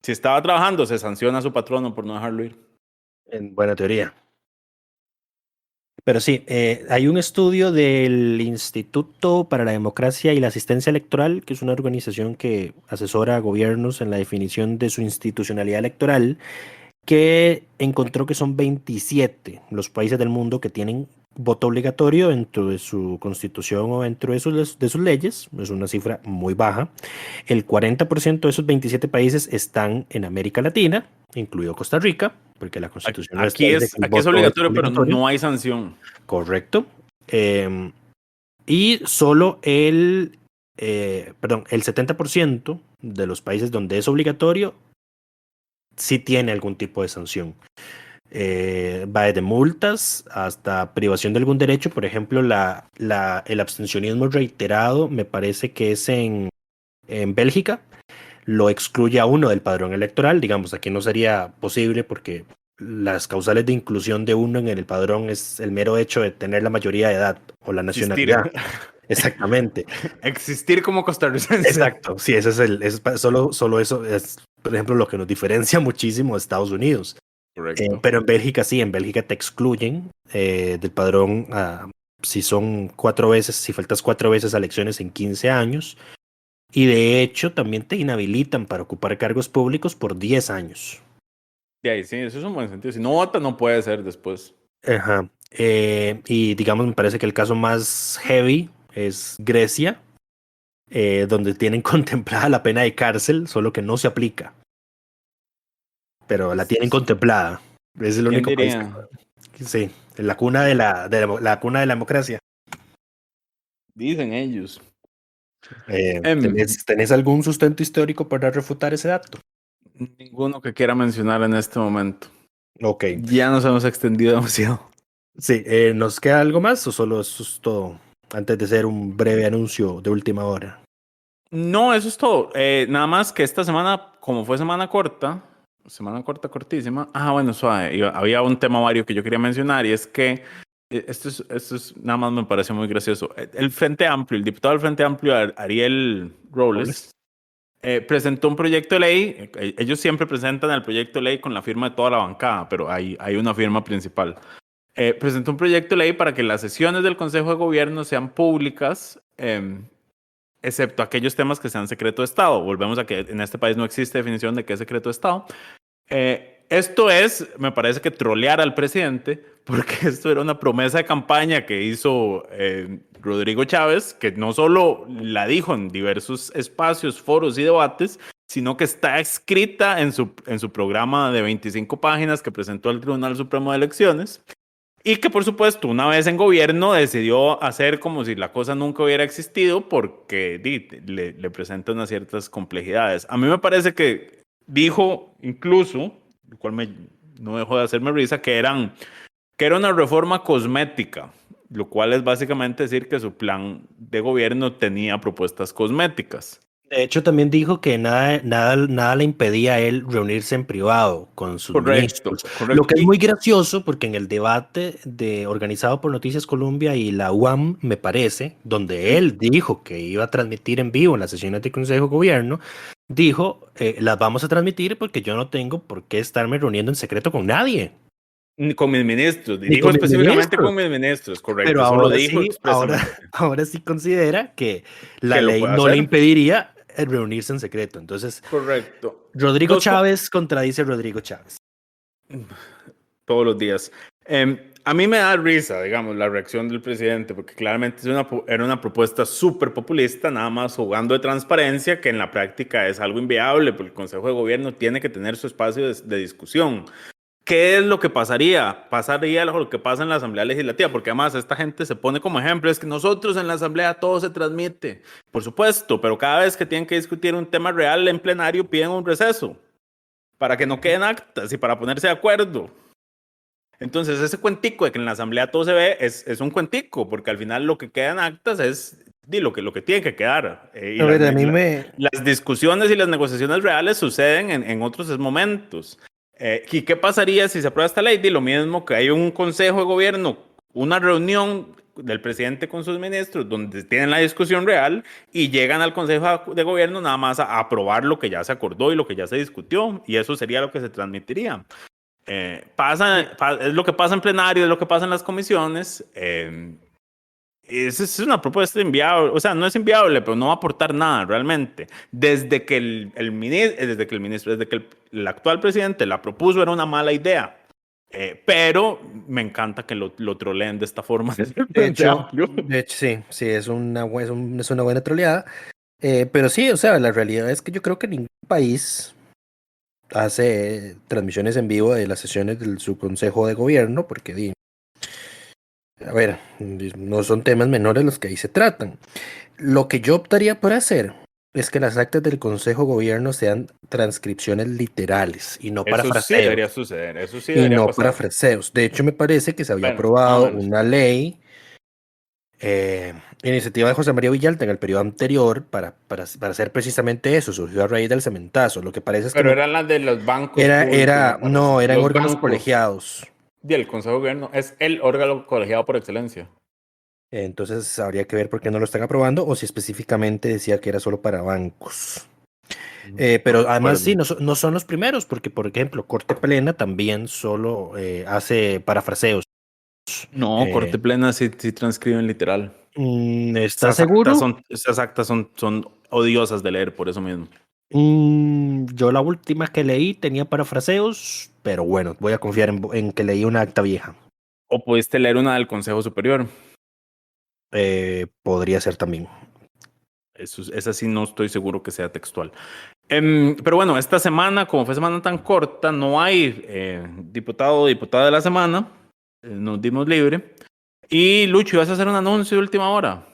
Speaker 9: Si estaba trabajando, se sanciona a su patrono por no dejarlo ir.
Speaker 8: En buena teoría. Pero sí, hay un estudio del Instituto para la Democracia y la Asistencia Electoral, que es una organización que asesora a gobiernos en la definición de su institucionalidad electoral, que encontró que son 27 los países del mundo que tienen voto obligatorio dentro de su constitución o dentro de sus leyes. Es una cifra muy baja. El 40% de esos 27 países están en América Latina, incluido Costa Rica, porque la constitución
Speaker 9: Aquí es obligatorio, pero no hay sanción.
Speaker 8: Correcto. Y solo el 70% de los países donde es obligatorio sí tiene algún tipo de sanción. Va desde multas hasta privación de algún derecho. Por ejemplo, el abstencionismo reiterado me parece que es en Bélgica. Lo excluye a uno del padrón electoral. Digamos, aquí no sería posible porque las causales de inclusión de uno en el padrón es el mero hecho de tener la mayoría de edad o la nacionalidad. Exactamente.
Speaker 9: Existir como costarricense.
Speaker 8: Exacto. Sí, solo eso es, por ejemplo, lo que nos diferencia muchísimo de Estados Unidos.
Speaker 9: Correcto.
Speaker 8: Pero en Bélgica sí, en Bélgica te excluyen del padrón si faltas 4 veces a elecciones en 15 años. Y de hecho también te inhabilitan para ocupar cargos públicos por 10 años.
Speaker 9: De ahí sí, eso es un buen sentido. Si no vota, no puede ser después.
Speaker 8: Ajá. Y digamos, me parece que el caso más heavy es Grecia, donde tienen contemplada la pena de cárcel, solo que no se aplica. Pero la tienen contemplada. Es el único país. Sí, la cuna de la cuna de la democracia.
Speaker 9: Dicen ellos.
Speaker 8: ¿Tenés algún sustento histórico para refutar ese dato?
Speaker 9: Ninguno que quiera mencionar en este momento.
Speaker 8: Ok.
Speaker 9: Ya nos hemos extendido demasiado.
Speaker 8: Sí, ¿nos queda algo más o solo eso es todo? Antes de hacer un breve anuncio de última hora.
Speaker 9: No, eso es todo. Nada más que esta semana, como fue semana corta, cortísima. Bueno, suave. Había un tema varios que yo quería mencionar y es que esto es nada más me pareció muy gracioso. El Frente Amplio, el diputado del Frente Amplio, Ariel Robles, presentó un proyecto de ley. Ellos siempre presentan el proyecto de ley con la firma de toda la bancada, pero hay una firma principal. Presentó un proyecto de ley para que las sesiones del Consejo de Gobierno sean públicas, excepto aquellos temas que sean secreto de Estado. Volvemos a que en este país no existe definición de qué es secreto de Estado. Esto me parece que trolear al presidente, porque esto era una promesa de campaña que hizo Rodrigo Chávez, que no solo la dijo en diversos espacios, foros y debates, sino que está escrita en su programa de 25 páginas que presentó al Tribunal Supremo de Elecciones. Y que por supuesto una vez en gobierno decidió hacer como si la cosa nunca hubiera existido porque le presenta unas ciertas complejidades. A mí me parece que dijo incluso, lo cual no dejó de hacerme risa, que era una reforma cosmética, lo cual es básicamente decir que su plan de gobierno tenía propuestas cosméticas.
Speaker 8: De hecho, también dijo que nada le impedía a él reunirse en privado con sus ministros. Lo que es muy gracioso porque en el debate organizado por Noticias Colombia y la UAM, me parece, donde él dijo que iba a transmitir en vivo en las sesiones de Consejo de Gobierno, dijo, las vamos a transmitir porque yo no tengo por qué estarme reuniendo en secreto con nadie.
Speaker 9: Ni con mis ministros, dijo específicamente con mis ministros, correcto.
Speaker 8: Pero
Speaker 9: eso
Speaker 8: ahora,
Speaker 9: lo dijo
Speaker 8: sí, ahora sí considera que la ley no le impediría reunirse en secreto. Entonces,
Speaker 9: correcto.
Speaker 8: Rodrigo Chávez contradice a Rodrigo Chávez.
Speaker 9: Todos los días. A mí me da risa, digamos, la reacción del presidente, porque claramente era una propuesta súper populista, nada más jugando de transparencia, que en la práctica es algo inviable, porque el Consejo de Gobierno tiene que tener su espacio de discusión. ¿Qué es lo que pasaría? Pasaría lo que pasa en la Asamblea Legislativa, porque además esta gente se pone como ejemplo, es que nosotros en la Asamblea todo se transmite, por supuesto, pero cada vez que tienen que discutir un tema real en plenario piden un receso, para que no queden actas y para ponerse de acuerdo. Entonces ese cuentico de que en la Asamblea todo se ve es un cuentico, porque al final lo que queda en actas es lo que tiene que quedar. Las discusiones y las negociaciones reales suceden en otros momentos. ¿Y qué pasaría si se aprueba esta ley? Lo mismo que hay un consejo de gobierno, una reunión del presidente con sus ministros donde tienen la discusión real y llegan al consejo de gobierno nada más a aprobar lo que ya se acordó y lo que ya se discutió, y eso sería lo que se transmitiría. Es lo que pasa en plenario, es lo que pasa en las comisiones. Es una propuesta inviable, o sea, no es inviable, pero no va a aportar nada realmente. Desde que el actual presidente la propuso, era una mala idea. Pero me encanta que lo troleen de esta forma.
Speaker 8: De hecho, sí, es una buena troleada. Pero sí, o sea, la realidad es que yo creo que ningún país hace transmisiones en vivo de las sesiones de su consejo de gobierno, porque a ver, no son temas menores los que ahí se tratan. Lo que yo optaría por hacer es que las actas del Consejo de Gobierno sean transcripciones literales y no parafraseos.
Speaker 9: Eso sí debería suceder, eso sí debería pasar.
Speaker 8: Parafraseos. De hecho, me parece que se había aprobado una ley, iniciativa de José María Villalta en el periodo anterior para hacer precisamente eso. Surgió a raíz del cementazo. Lo que parece es que
Speaker 9: eran las de los bancos.
Speaker 8: Eran órganos colegiados.
Speaker 9: Y el Consejo de Gobierno es el órgano colegiado por excelencia.
Speaker 8: Entonces habría que ver por qué no lo están aprobando o si específicamente decía que era solo para bancos. Pero además sí, no son los primeros, porque por ejemplo Corte Plena también solo hace parafraseos.
Speaker 9: No, Corte Plena sí transcriben literal.
Speaker 8: ¿Estás seguro?
Speaker 9: Esas actas son odiosas de leer por eso mismo.
Speaker 8: Yo la última que leí tenía parafraseos, pero bueno, voy a confiar en que leí una acta vieja.
Speaker 9: ¿O pudiste leer una del Consejo Superior?
Speaker 8: Podría ser también.
Speaker 9: Esa sí no estoy seguro que sea textual. Pero bueno, esta semana, como fue semana tan corta, no hay diputado o diputada de la semana. Nos dimos libre. Y Lucho, ¿vas a hacer un anuncio de última hora?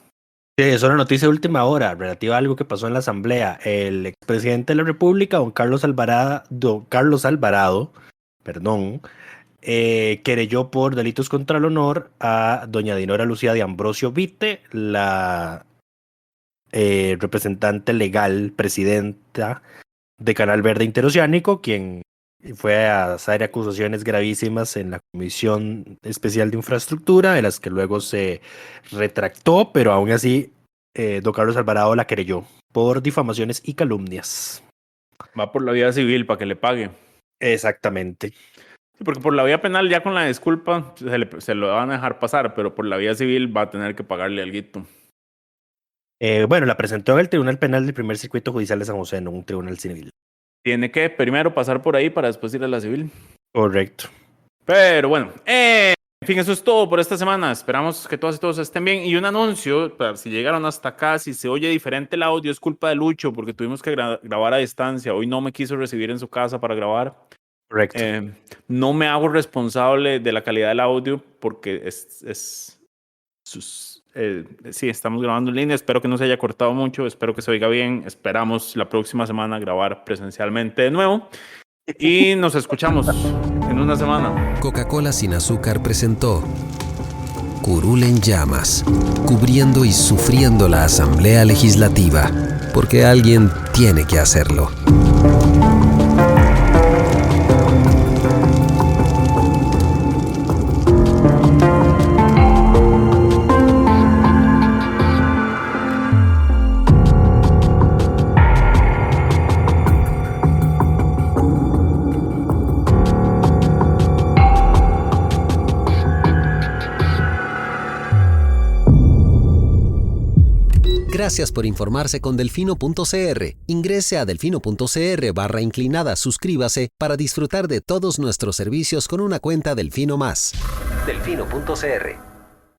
Speaker 8: Sí, es una noticia de última hora relativa a algo que pasó en la Asamblea. El expresidente de la República, don Carlos Alvarado, querelló por delitos contra el honor a doña Dinora Lucía de Ambrosio Vite, la representante legal, presidenta de Canal Verde Interoceánico, quien fue a hacer acusaciones gravísimas en la Comisión Especial de Infraestructura, de las que luego se retractó, pero aún así don Carlos Alvarado la querelló por difamaciones y calumnias.
Speaker 9: Va por la vía civil para que le pague.
Speaker 8: Exactamente.
Speaker 9: Porque por la vía penal ya con la disculpa se lo van a dejar pasar, pero por la vía civil va a tener que pagarle alguito.
Speaker 8: Bueno, la presentó en el Tribunal Penal del Primer Circuito Judicial de San José, no un tribunal civil.
Speaker 9: Tiene que primero pasar por ahí para después ir a la civil.
Speaker 8: Correcto.
Speaker 9: Pero bueno, en fin, eso es todo por esta semana. Esperamos que todas y todos estén bien. Y un anuncio, para si llegaron hasta acá, si se oye diferente el audio, es culpa de Lucho, porque tuvimos que grabar a distancia. Hoy no me quiso recibir en su casa para grabar.
Speaker 8: Correcto.
Speaker 9: No me hago responsable de la calidad del audio porque sí, estamos grabando en línea. Espero que no se haya cortado mucho. Espero que se oiga bien. Esperamos la próxima semana grabar presencialmente de nuevo. Y nos escuchamos en una semana.
Speaker 1: Coca-Cola sin azúcar presentó Curul en llamas, cubriendo y sufriendo la Asamblea Legislativa, porque alguien tiene que hacerlo. Gracias por informarse con Delfino.cr. Ingrese a delfino.cr/inclinada, suscríbase para disfrutar de todos nuestros servicios con una cuenta Delfino Más. Delfino.cr